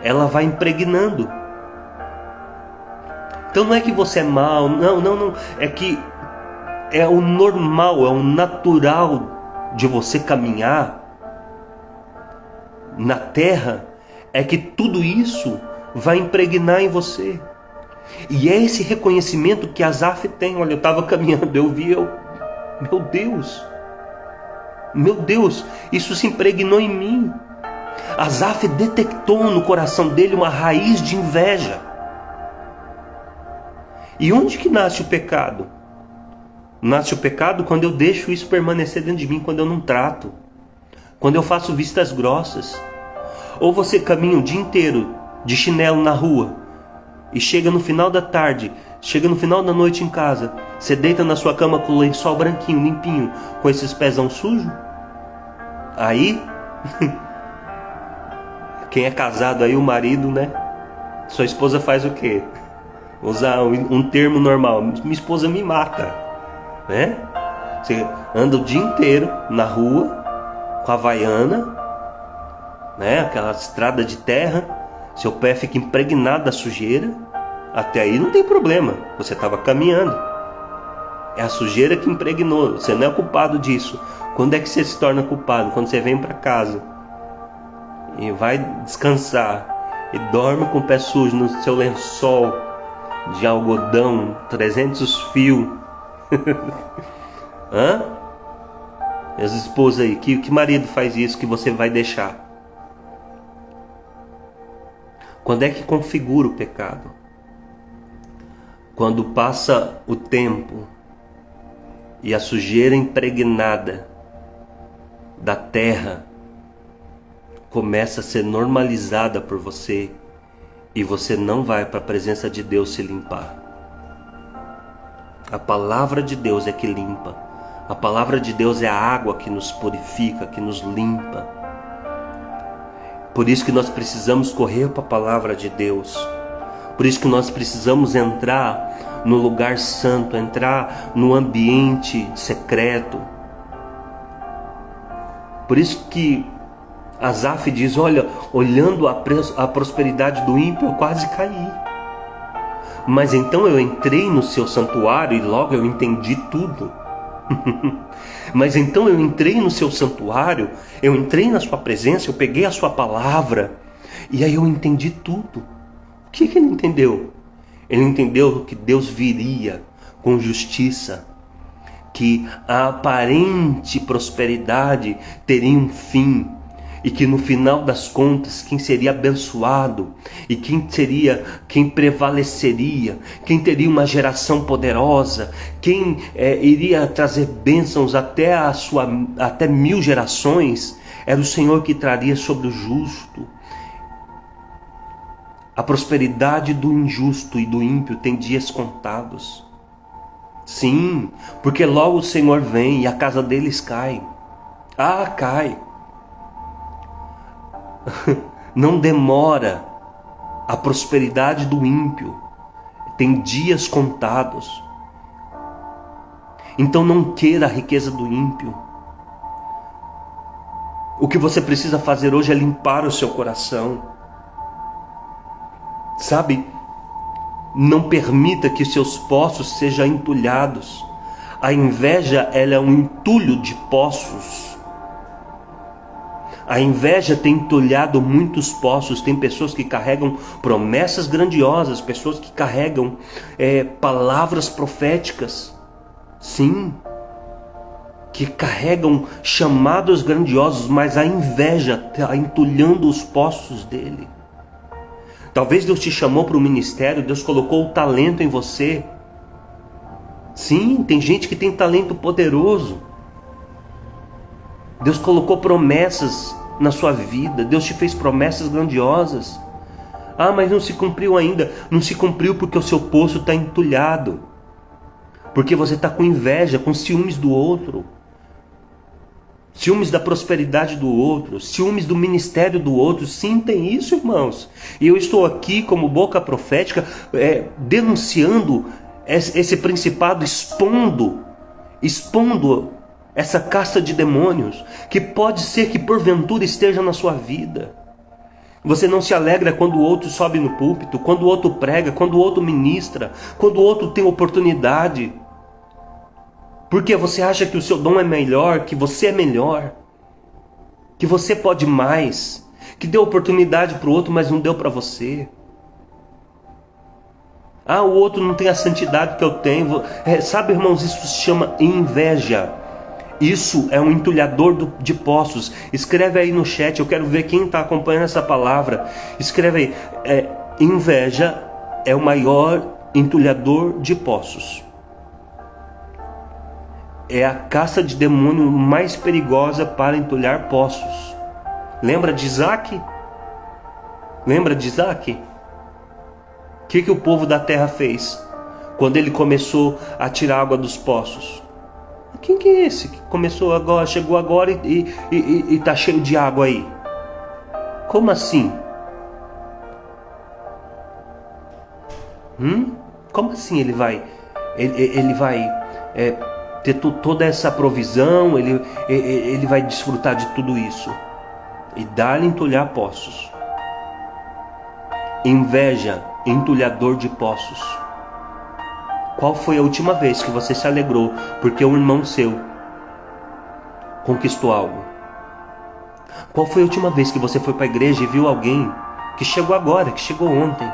ela vai impregnando. Então não é que você é mau, não. É que é o normal, é o natural de você caminhar na terra, é que tudo isso vai impregnar em você. E é esse reconhecimento que Asaf tem. Olha, eu estava caminhando, eu vi, meu Deus, isso se impregnou em mim. Asaf detectou no coração dele uma raiz de inveja. E onde que nasce o pecado? Nasce o pecado quando eu deixo isso permanecer dentro de mim, quando eu não trato, quando eu faço vistas grossas. Ou você caminha o dia inteiro de chinelo na rua e chega no final da tarde, chega no final da noite em casa, você deita na sua cama com o lençol branquinho, limpinho, com esses pezão sujos. Aí, quem é casado aí, o marido, né? Sua esposa faz o quê? Usar um termo normal: minha esposa me mata, né? Você anda o dia inteiro na rua com a havaiana, né? Aquela estrada de terra, seu pé fica impregnado da sujeira. Até aí não tem problema, você estava caminhando. É a sujeira que impregnou, você não é culpado disso. Quando é que você se torna culpado? Quando você vem para casa e vai descansar e dorme com o pé sujo no seu lençol de algodão, 300 fios. As esposas aí, que marido faz isso que você vai deixar? Quando é que configura o pecado? quando passa o tempo e a sujeira impregnada da terra começa a ser normalizada por você e você não vai para a presença de Deus se limpar. A palavra de Deus é que limpa. A palavra de Deus é a água que nos purifica, que nos limpa. Por isso que nós precisamos correr para a palavra de Deus. Por isso que nós precisamos entrar no lugar santo, entrar no ambiente secreto. Por isso que Asaf diz, olha, olhando a prosperidade do ímpio, eu quase caí. Mas então eu entrei no seu santuário e logo eu entendi tudo. Mas então eu entrei no seu santuário, eu entrei na sua presença, eu peguei a sua palavra e aí eu entendi tudo. O que ele entendeu? Ele entendeu que Deus viria com justiça, que a aparente prosperidade teria um fim e que no final das contas quem seria abençoado e quem prevaleceria, quem teria uma geração poderosa, quem iria trazer bênçãos até 1000 gerações, era o Senhor que traria sobre o justo. A prosperidade do injusto e do ímpio tem dias contados. Sim, porque logo o Senhor vem e a casa deles cai. Cai. Não demora. A prosperidade do ímpio tem dias contados. Então não queira a riqueza do ímpio. O que você precisa fazer hoje é limpar o seu coração. Sabe? Não permita que seus poços sejam entulhados. A inveja, ela é um entulho de poços. A inveja tem entulhado muitos poços. Tem pessoas que carregam promessas grandiosas, pessoas que carregam palavras proféticas. Sim, que carregam chamados grandiosos, mas a inveja está entulhando os poços dele. Talvez Deus te chamou para o ministério, Deus colocou o talento em você. Sim, tem gente que tem talento poderoso. Deus colocou promessas na sua vida, Deus te fez promessas grandiosas. Mas não se cumpriu ainda. Não se cumpriu porque o seu poço está entulhado. Porque você está com inveja, com ciúmes do outro. Ciúmes da prosperidade do outro, ciúmes do ministério do outro. Sim, tem isso, irmãos. E eu estou aqui como boca profética, denunciando esse principado, expondo essa casta de demônios, que pode ser que porventura esteja na sua vida. Você não se alegra quando o outro sobe no púlpito, quando o outro prega, quando o outro ministra, quando o outro tem oportunidade. Porque você acha que o seu dom é melhor, que você é melhor, que você pode mais, que deu oportunidade para o outro, mas não deu para você. O outro não tem a santidade que eu tenho. Sabe, irmãos, isso se chama inveja. Isso é um entulhador de poços. Escreve aí no chat, eu quero ver quem está acompanhando essa palavra. Escreve aí, inveja é o maior entulhador de poços. É a caça de demônio mais perigosa para entulhar poços. Lembra de Isaac? Lembra de Isaac? O que o povo da terra fez quando ele começou a tirar água dos poços? Quem que é esse que começou agora, chegou agora e está cheio de água aí? Como assim? Como assim ele vai ter toda essa provisão, ele vai desfrutar de tudo isso e dar-lhe entulhar poços. Inveja, entulhador de poços. Qual foi a última vez que você se alegrou porque um irmão seu conquistou algo? Qual foi a última vez que você foi para a igreja e viu alguém que chegou agora, que chegou ontem,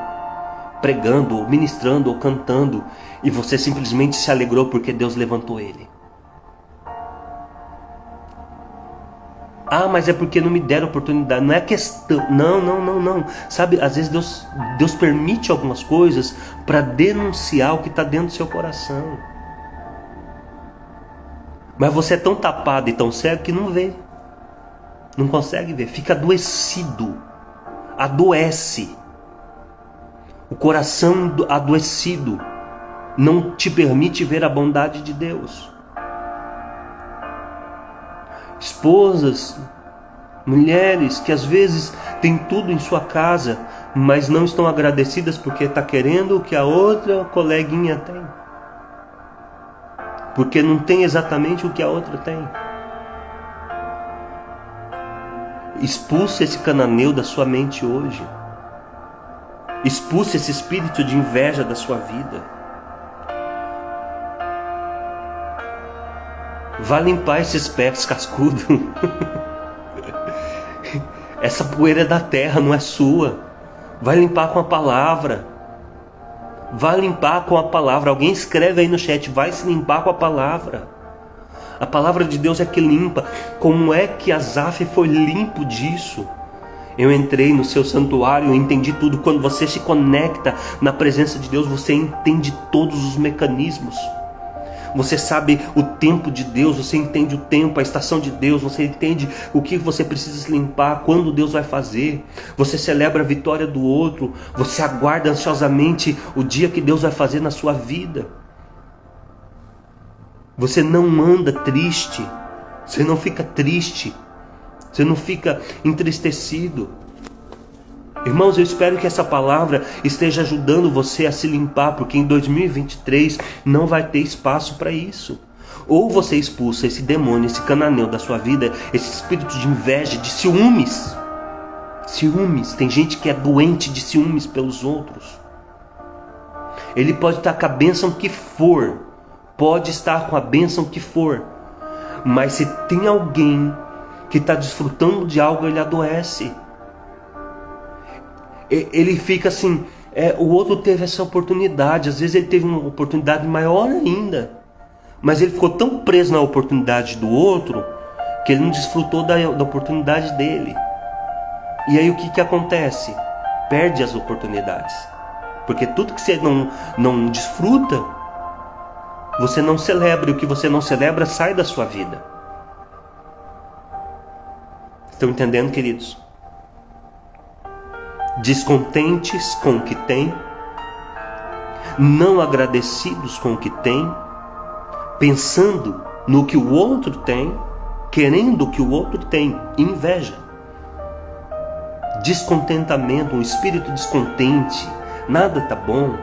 pregando, ou ministrando, ou cantando, e você simplesmente se alegrou porque Deus levantou ele? Ah, mas é porque não me deram oportunidade. Não é questão. Não. Sabe, às vezes Deus permite algumas coisas para denunciar o que está dentro do seu coração. Mas você é tão tapado e tão cego que não vê. Não consegue ver. Fica adoecido. Adoece. O coração adoecido não te permite ver a bondade de Deus. Esposas, mulheres que às vezes têm tudo em sua casa, mas não estão agradecidas porque está querendo o que a outra coleguinha tem. Porque não tem exatamente o que a outra tem. Expulse esse cananeu da sua mente hoje. Expulse esse espírito de inveja da sua vida. Vá limpar esses pés cascudos. Essa poeira é da terra, não é sua. Vai limpar com a palavra. Vai limpar com a palavra. Alguém escreve aí no chat, vai se limpar com a palavra. A palavra de Deus é que limpa. Como é que Asaf foi limpo disso? Eu entrei no seu santuário, eu entendi tudo. Quando você se conecta na presença de Deus, você entende todos os mecanismos. Você sabe o tempo de Deus, você entende o tempo, a estação de Deus, você entende o que você precisa se limpar, quando Deus vai fazer. Você celebra a vitória do outro, você aguarda ansiosamente o dia que Deus vai fazer na sua vida. Você não anda triste, você não fica triste, você não fica entristecido. Irmãos, eu espero que essa palavra esteja ajudando você a se limpar, porque em 2023 não vai ter espaço para isso. Ou você expulsa esse demônio, esse cananeu da sua vida, esse espírito de inveja, de ciúmes. Ciúmes, tem gente que é doente de ciúmes pelos outros. Ele pode estar com a bênção que for, pode estar com a bênção que for, mas se tem alguém que está desfrutando de algo, ele adoece. Ele fica assim, o outro teve essa oportunidade, às vezes ele teve uma oportunidade maior ainda, mas ele ficou tão preso na oportunidade do outro, que ele não desfrutou da oportunidade dele. E aí o que acontece? Perde as oportunidades, porque tudo que você não desfruta, você não celebra, e o que você não celebra sai da sua vida. Estão entendendo, queridos? Descontentes com o que tem, não agradecidos com o que tem, pensando no que o outro tem, querendo o que o outro tem, inveja, descontentamento, um espírito descontente, nada tá bom.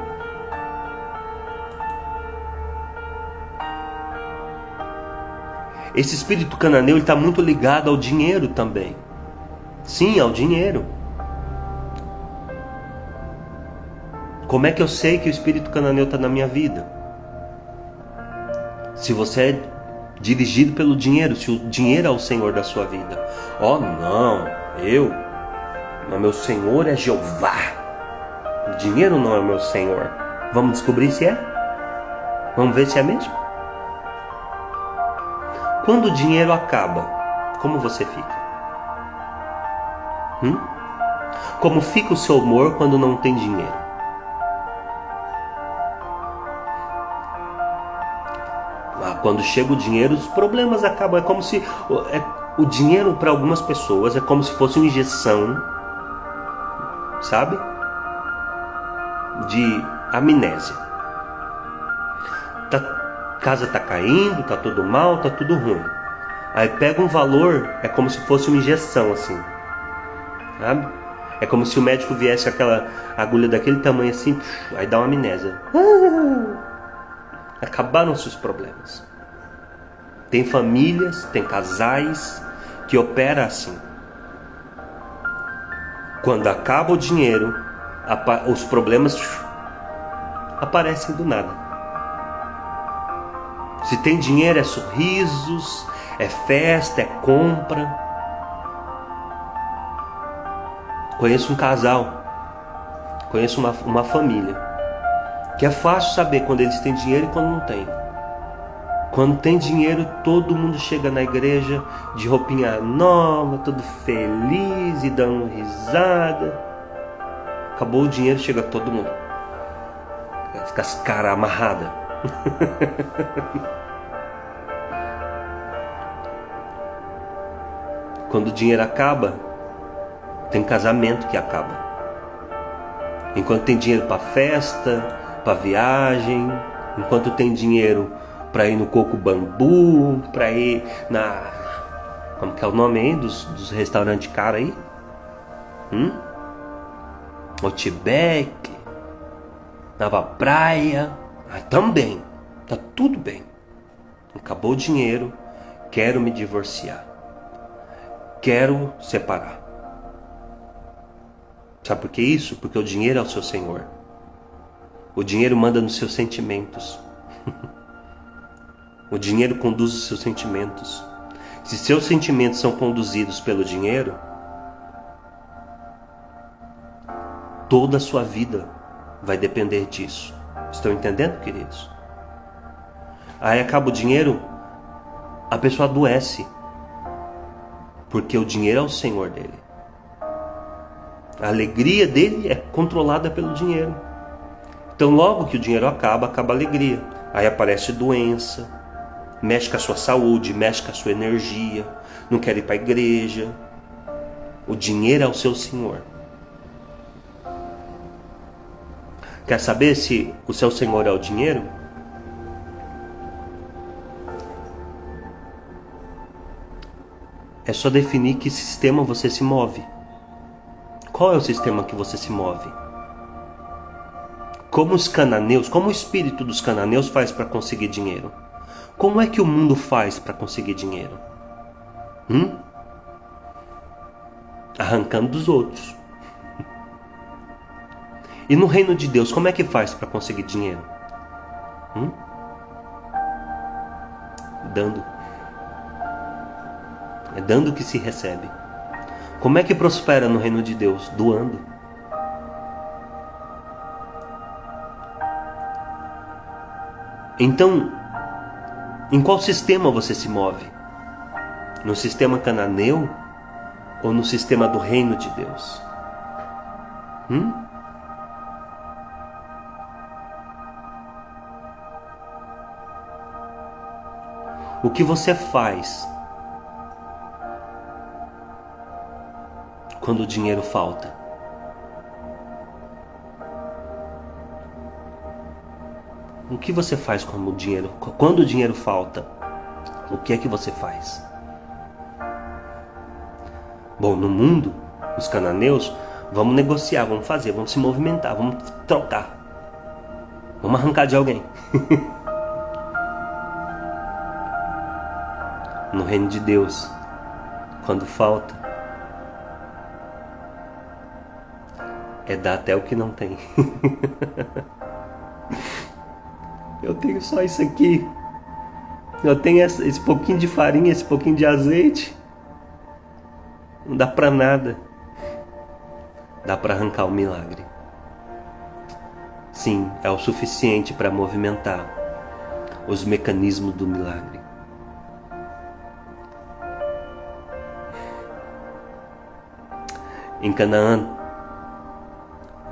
Esse espírito cananeu está muito ligado ao dinheiro também. Sim, ao dinheiro. Como é que eu sei que o espírito cananeu está na minha vida? Se você é dirigido pelo dinheiro, se o dinheiro é o Senhor da sua vida. Oh não, meu Senhor é Jeová. O dinheiro não é meu Senhor. Vamos descobrir se é? Vamos ver se é mesmo? Quando o dinheiro acaba, como você fica? Como fica o seu humor quando não tem dinheiro? Quando chega o dinheiro, os problemas acabam. É como se o dinheiro para algumas pessoas é como se fosse uma injeção, sabe? De amnésia. A casa tá caindo, tá tudo mal, tá tudo ruim. Aí pega um valor, é como se fosse uma injeção assim, sabe? É como se o médico viesse aquela agulha daquele tamanho assim, aí dá uma amnésia. Acabaram-se os problemas. Tem famílias, tem casais que operam assim. Quando acaba o dinheiro, os problemas aparecem do nada. Se tem dinheiro, é sorrisos, é festa, é compra. Conheço um casal, conheço uma família, que é fácil saber quando eles têm dinheiro e quando não tem. Quando tem dinheiro, todo mundo chega na igreja de roupinha nova, todo feliz e dando risada. Acabou o dinheiro, chega todo mundo com as caras amarradas. Quando o dinheiro acaba, tem casamento que acaba. Enquanto tem dinheiro para festa, para viagem, enquanto tem dinheiro para ir no Coco Bambu, para ir na... Como que é o nome aí dos restaurantes caros aí? Outback, Nova Praia. Também, tá tudo bem. Acabou o dinheiro, quero me divorciar. Quero separar. Sabe por que isso? Porque o dinheiro é o seu senhor. O dinheiro manda nos seus sentimentos. O dinheiro conduz os seus sentimentos. Se seus sentimentos são conduzidos pelo dinheiro, toda a sua vida vai depender disso. Estão entendendo, queridos? Aí acaba o dinheiro, a pessoa adoece. Porque o dinheiro é o senhor dele. A alegria dele é controlada pelo dinheiro. Então logo que o dinheiro acaba a alegria. Aí aparece doença, mexe com a sua saúde, mexe com a sua energia, não quer ir para a igreja. O dinheiro é o seu senhor. Quer saber se o seu senhor é o dinheiro? É só definir que sistema você se move. Qual é o sistema que você se move? Como os cananeus, como o espírito dos cananeus faz para conseguir dinheiro? Como é que o mundo faz para conseguir dinheiro? Arrancando dos outros. E no reino de Deus, como é que faz para conseguir dinheiro? Dando. É dando que se recebe. Como é que prospera no reino de Deus? Doando. Então, em qual sistema você se move? No sistema cananeu ou no sistema do reino de Deus? O que você faz quando o dinheiro falta? O que você faz quando o dinheiro falta? O que é que você faz? Bom, no mundo, os cananeus, vamos negociar, vamos fazer, vamos se movimentar, vamos trocar. Vamos arrancar de alguém. No reino de Deus, quando falta, é dar até o que não tem. Eu tenho só isso aqui. Eu tenho esse pouquinho de farinha, esse pouquinho de azeite. Não dá pra nada. Dá pra arrancar o milagre. Sim, é o suficiente para movimentar os mecanismos do milagre. Em Canaã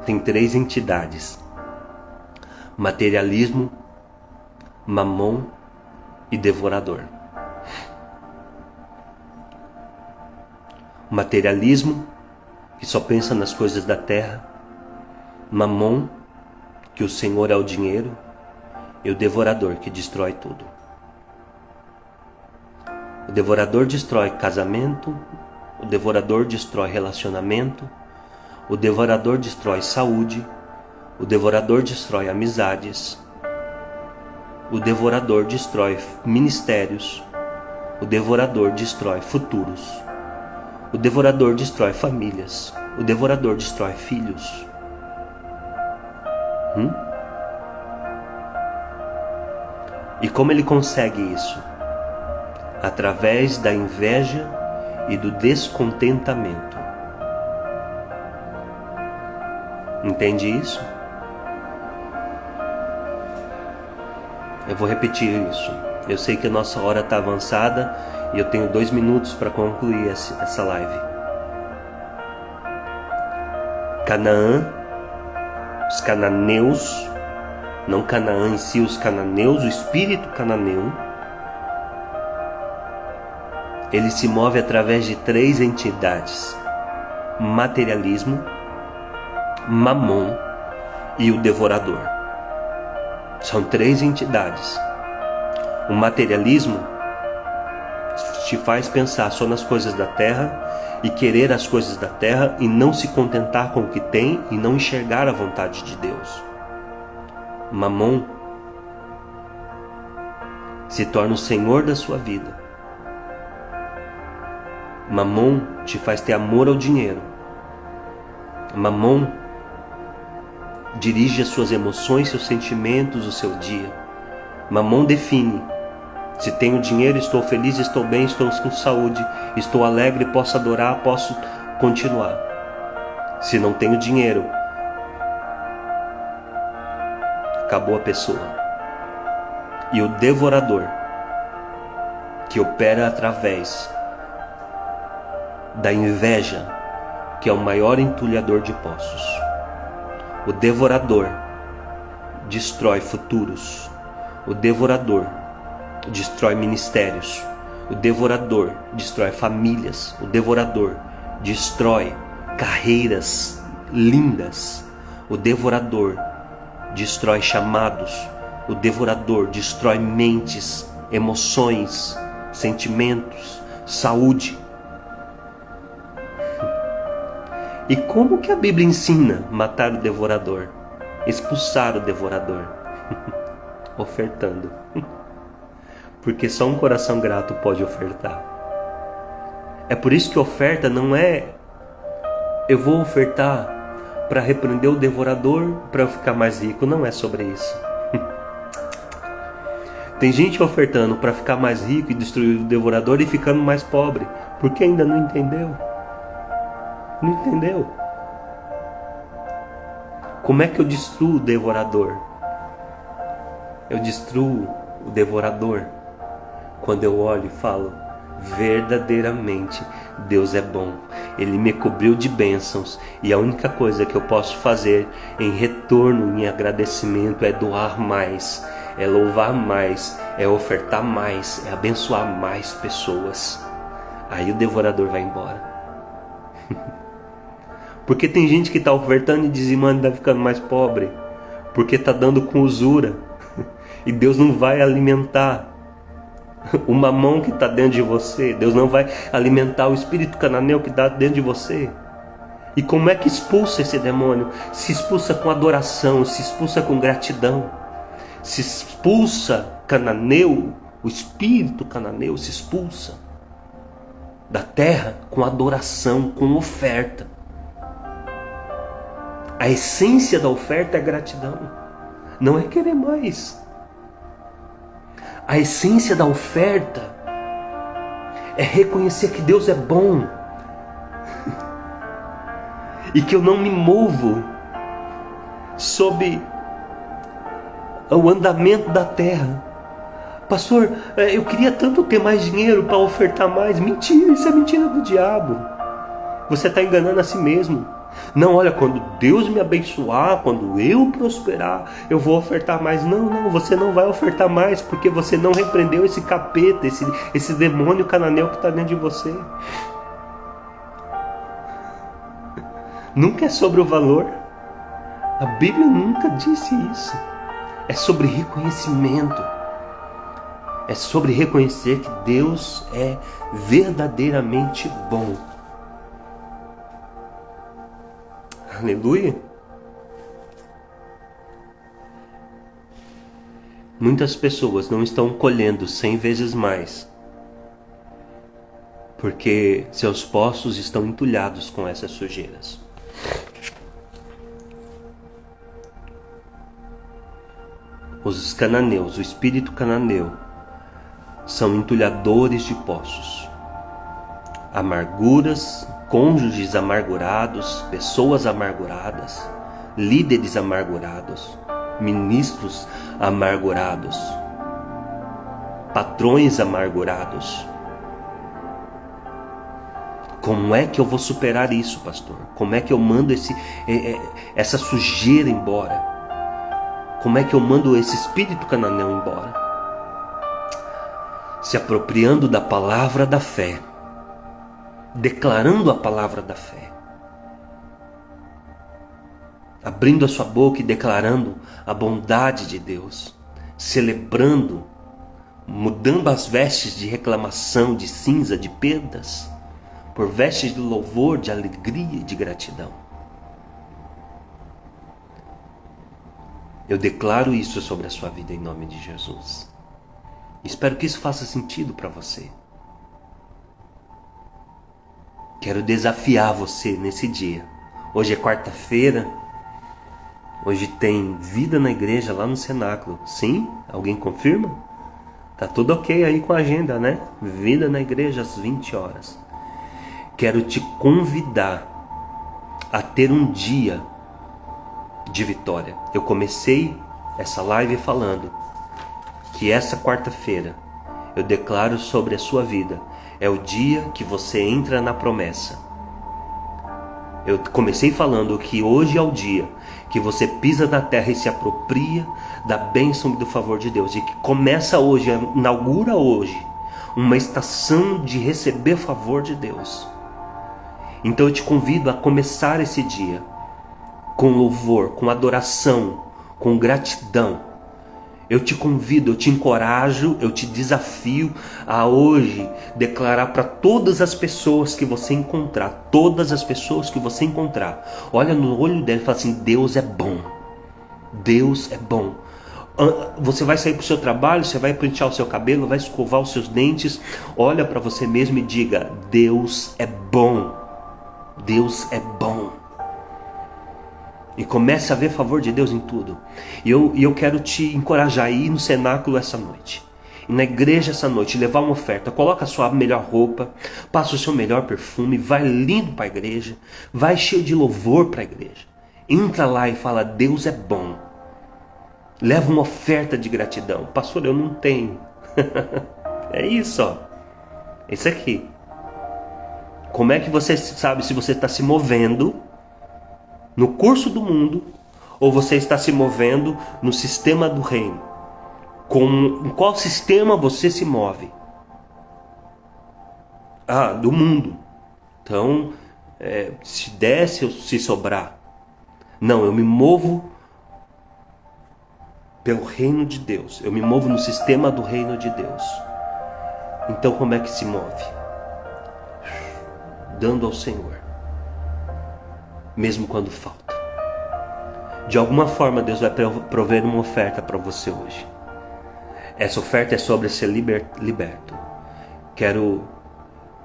tem 3 entidades: materialismo, mamon e devorador. O materialismo, que só pensa nas coisas da terra; mamon, que o senhor é o dinheiro; e o devorador, que destrói tudo. O devorador destrói casamento, o devorador destrói relacionamento, o devorador destrói saúde, o devorador destrói amizades, o devorador destrói ministérios, o devorador destrói futuros, o devorador destrói famílias, o devorador destrói filhos. E como ele consegue isso? Através da inveja e do descontentamento. Entende isso? Eu vou repetir isso. Eu sei que a nossa hora está avançada e eu tenho 2 minutos para concluir essa live. Canaã, os cananeus, não Canaã em si, os cananeus, o espírito cananeu, ele se move através de 3 entidades: materialismo, Mamon e o devorador. São 3 entidades. O materialismo te faz pensar só nas coisas da terra e querer as coisas da terra e não se contentar com o que tem e não enxergar a vontade de Deus. Mamon se torna o senhor da sua vida. Mamon te faz ter amor ao dinheiro. Mamon dirige as suas emoções, seus sentimentos, o seu dia. Mamon define: se tenho dinheiro, estou feliz, estou bem, estou com saúde, estou alegre, posso adorar, posso continuar. Se não tenho dinheiro, acabou a pessoa. E o devorador, que opera através da inveja, que é o maior entulhador de poços. O devorador destrói futuros. O devorador destrói ministérios. O devorador destrói famílias. O devorador destrói carreiras lindas. O devorador destrói chamados. O devorador destrói mentes, emoções, sentimentos, saúde. E como que a Bíblia ensina matar o devorador? Expulsar o devorador? Ofertando. Porque só um coração grato pode ofertar. É por isso que oferta não é: eu vou ofertar para repreender o devorador para eu ficar mais rico. Não é sobre isso. Tem gente ofertando para ficar mais rico e destruir o devorador e ficando mais pobre, porque ainda não entendeu. Não entendeu? Como é que eu destruo o devorador? Eu destruo o devorador quando eu olho e falo: verdadeiramente Deus é bom. Ele me cobriu de bênçãos e a única coisa que eu posso fazer em retorno, em agradecimento, é doar mais, é louvar mais, é ofertar mais, é abençoar mais pessoas. Aí o devorador vai embora. Porque tem gente que está ofertando e dizimando e está ficando mais pobre, porque está dando com usura, e Deus não vai alimentar o mamão que está dentro de você. Deus não vai alimentar o espírito cananeu que está dentro de você. E como é que expulsa esse demônio? Se expulsa com adoração, se expulsa com gratidão, se expulsa cananeu, o espírito cananeu se expulsa da terra com adoração, com oferta. A essência da oferta é gratidão, não é querer mais. A essência da oferta é reconhecer que Deus é bom e que eu não me movo sob o andamento da terra. Pastor, eu queria tanto ter mais dinheiro para ofertar mais. Mentira, isso é mentira do diabo. Você está enganando a si mesmo. Não, olha, quando Deus me abençoar, quando eu prosperar, eu vou ofertar mais. Não, você não vai ofertar mais, porque você não repreendeu esse capeta, esse demônio cananeu que está dentro de você. Nunca é sobre o valor. A Bíblia nunca disse isso. É sobre reconhecimento. É sobre reconhecer que Deus é verdadeiramente bom. Aleluia. Muitas pessoas não estão colhendo 100 vezes mais, porque seus poços estão entulhados com essas sujeiras. Os cananeus, o espírito cananeu, são entulhadores de poços. Amarguras, cônjuges amargurados, pessoas amarguradas, líderes amargurados, ministros amargurados. patrões amargurados. Como é que eu vou superar isso, pastor? Como é que eu mando essa sujeira embora? Como é que eu mando esse espírito cananeu embora? Se apropriando da palavra da fé, declarando a palavra da fé, abrindo a sua boca e declarando a bondade de Deus, celebrando, mudando as vestes de reclamação, de cinza, de perdas, por vestes de louvor, de alegria e de gratidão. Eu declaro isso sobre a sua vida em nome de Jesus. Espero que isso faça sentido para você. Quero desafiar você nesse dia. Hoje é quarta-feira. Hoje tem vida na igreja lá no cenáculo. Sim? Alguém confirma? Tá tudo ok aí com a agenda, né? Vida na igreja às 20 horas. Quero te convidar a ter um dia de vitória. Eu comecei essa live falando que essa quarta-feira eu declaro sobre a sua vida. É o dia que você entra na promessa. Eu comecei falando que hoje é o dia que você pisa na terra e se apropria da bênção e do favor de Deus. E que começa hoje, inaugura hoje, uma estação de receber favor de Deus. Então eu te convido a começar esse dia com louvor, com adoração, com gratidão. Eu te convido, eu te encorajo, eu te desafio a hoje declarar para todas as pessoas que você encontrar, olha no olho dela e fala assim: Deus é bom, Deus é bom. Você vai sair para o seu trabalho, você vai pentear o seu cabelo, vai escovar os seus dentes, olha para você mesmo e diga: Deus é bom, Deus é bom. E comece a ver favor de Deus em tudo. E eu quero te encorajar a ir no cenáculo essa noite, e na igreja essa noite, levar uma oferta. Coloca a sua melhor roupa, passa o seu melhor perfume, vai lindo para a igreja, vai cheio de louvor para a igreja. Entra lá e fala: Deus é bom. Leva uma oferta de gratidão. Pastor, eu não tenho. É isso, ó. Esse aqui. Como é que você sabe se você está se movendo no curso do mundo ou você está se movendo no sistema do reino? Em qual sistema você se move? Do mundo. Então, se desce ou se sobrar. Não, eu me movo pelo reino de Deus. Eu me movo no sistema do reino de Deus. Então como é que se move? Dando ao Senhor, mesmo quando falta. De alguma forma Deus vai prover uma oferta para você hoje. Essa oferta é sobre ser liberto.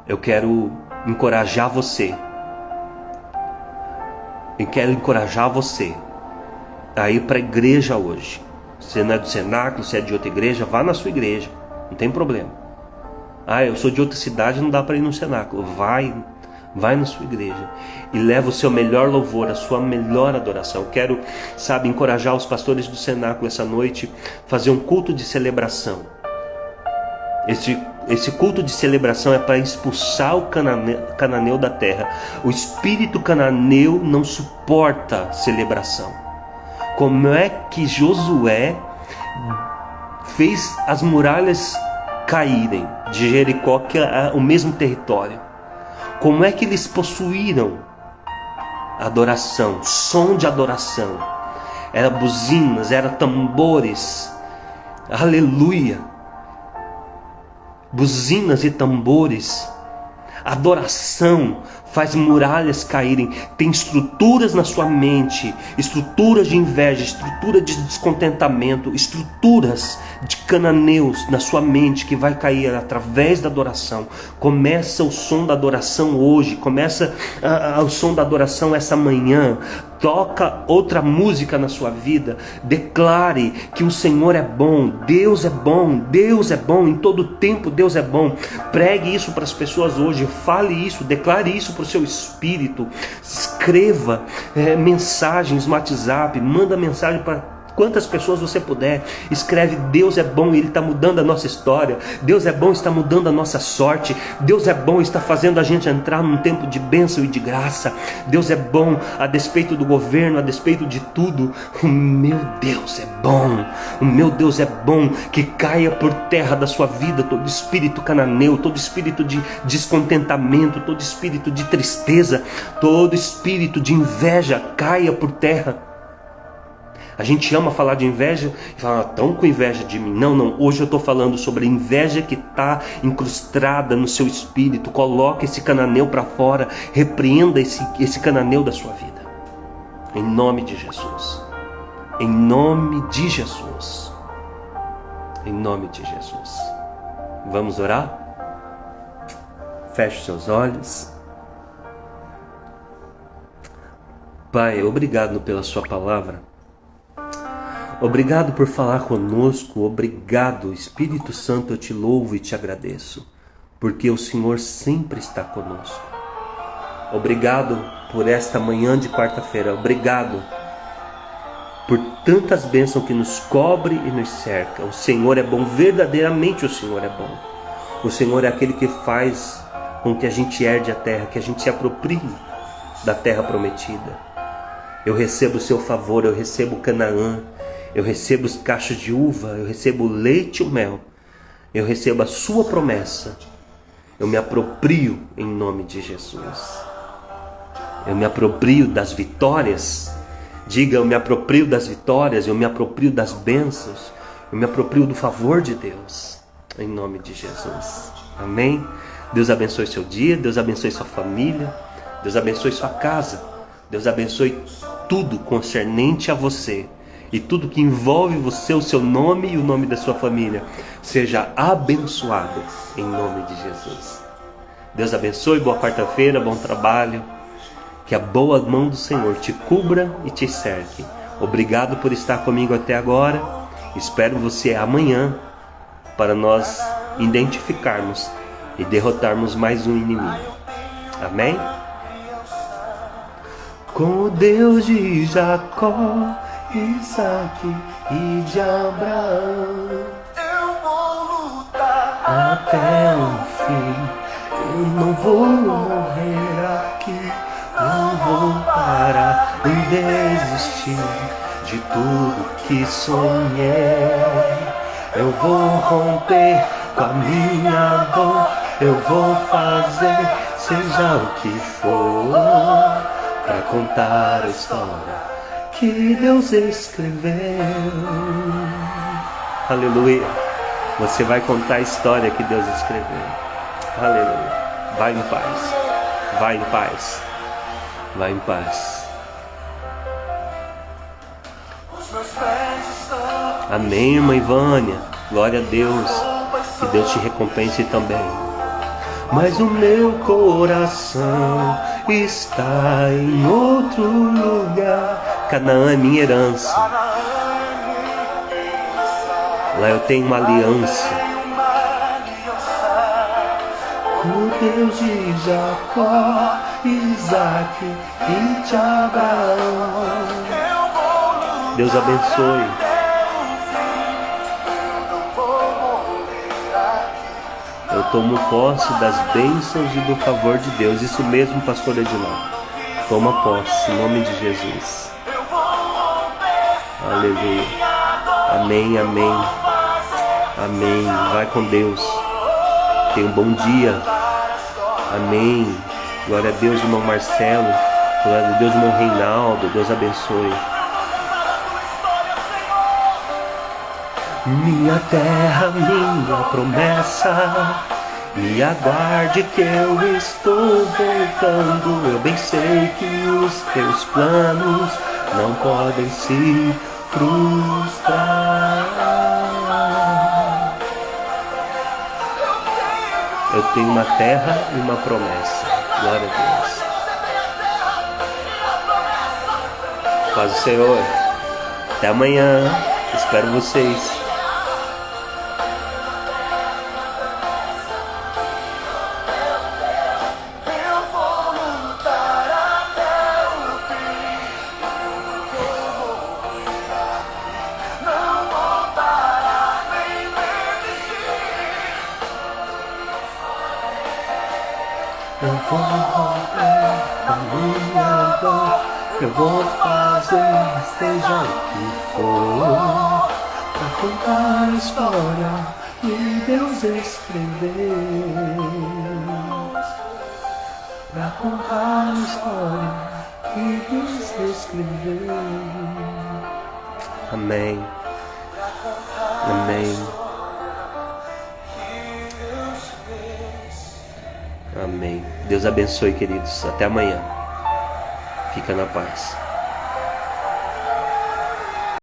Eu quero encorajar você. Eu quero encorajar você a ir para a igreja hoje. Se não é do cenáculo, se é de outra igreja, vá na sua igreja, não tem problema. Eu sou de outra cidade, não dá para ir no cenáculo. Vai na sua igreja e leva o seu melhor louvor, a sua melhor adoração. Eu quero, encorajar os pastores do cenáculo essa noite, fazer um culto de celebração. Esse culto de celebração é para expulsar o cananeu da terra. O espírito cananeu não suporta celebração. Como é que Josué fez as muralhas caírem de Jericó, que é o mesmo território? Como é que eles possuíram adoração, som de adoração? Era buzinas, era tambores. Aleluia! Buzinas e tambores. Adoração faz muralhas caírem. Tem estruturas na sua mente, estruturas de inveja, estrutura de descontentamento, estruturas de cananeus na sua mente que vai cair através da adoração. Começa o som da adoração hoje, começa o som da adoração essa manhã. Toca outra música na sua vida. Declare que o Senhor é bom. Deus é bom. Deus é bom. Em todo tempo Deus é bom. Pregue isso para as pessoas hoje. Fale isso. Declare isso para o seu espírito. Escreva mensagens no WhatsApp. Manda mensagem para quantas pessoas você puder. Escreve: Deus é bom e Ele está mudando a nossa história. Deus é bom e está mudando a nossa sorte. Deus é bom e está fazendo a gente entrar num tempo de bênção e de graça. Deus é bom a despeito do governo, a despeito de tudo. O meu Deus é bom. O meu Deus é bom. Que caia por terra da sua vida todo espírito cananeu, todo espírito de descontentamento, todo espírito de tristeza, todo espírito de inveja caia por terra. A gente ama falar de inveja e fala: estão com inveja de mim. Não, hoje eu estou falando sobre a inveja que está incrustada no seu espírito. Coloque esse cananeu para fora, repreenda esse cananeu da sua vida, em nome de Jesus, em nome de Jesus, em nome de Jesus. Vamos orar? Feche seus olhos. Pai, obrigado pela sua palavra. Obrigado por falar conosco. Obrigado, Espírito Santo, eu te louvo e te agradeço, porque o Senhor sempre está conosco. Obrigado por esta manhã de quarta-feira. Obrigado por tantas bênçãos que nos cobre e nos cerca. O Senhor é bom, verdadeiramente o Senhor é bom. O Senhor é aquele que faz com que a gente herde a terra, que a gente se aproprie da terra prometida. Eu recebo o seu favor, eu recebo Canaã, eu recebo os cachos de uva, eu recebo o leite e o mel, eu recebo a sua promessa. Eu me aproprio em nome de Jesus. Eu me aproprio das vitórias. Diga: eu me aproprio das vitórias, eu me aproprio das bênçãos, eu me aproprio do favor de Deus, em nome de Jesus. Amém? Deus abençoe seu dia, Deus abençoe sua família, Deus abençoe sua casa, Deus abençoe tudo concernente a você e tudo que envolve você, o seu nome e o nome da sua família. Seja abençoado em nome de Jesus. Deus abençoe, boa quarta-feira, bom trabalho. Que a boa mão do Senhor te cubra e te cerque. Obrigado por estar comigo até agora. Espero você amanhã para nós identificarmos e derrotarmos mais um inimigo. Amém? Com o Deus de Jacó, Isaac e de Abraão, eu vou lutar até o fim. Eu não vou morrer aqui, não vou parar em desistir de tudo que sonhei. Eu vou romper com a minha dor, eu vou fazer seja o que for, para contar a história que Deus escreveu. Aleluia. Você vai contar a história que Deus escreveu. Aleluia. Vai em paz. Vai em paz. Vai em paz. Amém, mãe Vânia. Glória a Deus. Que Deus te recompense também. Mas o meu coração está em outro lugar. Canaã é minha herança. Lá eu tenho uma aliança com o Deus de Jacó, Isaac e de Abraão. Deus abençoe. Eu tomo posse das bênçãos e do favor de Deus. Isso mesmo, pastor Edilão. Toma posse, em nome de Jesus. Aleluia. Amém, amém. Amém. Vai com Deus. Tenha um bom dia. Amém. Glória a Deus, irmão Marcelo. Glória a Deus, irmão Reinaldo. Deus abençoe. Minha terra, minha promessa, me aguarde que eu estou voltando. Eu bem sei que os teus planos não podem se frustrar. Eu tenho uma terra e uma promessa. Glória a Deus. Paz do Senhor. Até amanhã. Espero vocês. Eu vou fazer, seja o que for, pra contar a história que Deus escreveu. Pra contar a história que Deus escreveu. Amém. Amém. Amém. Deus abençoe, queridos. Até amanhã. Fica na paz.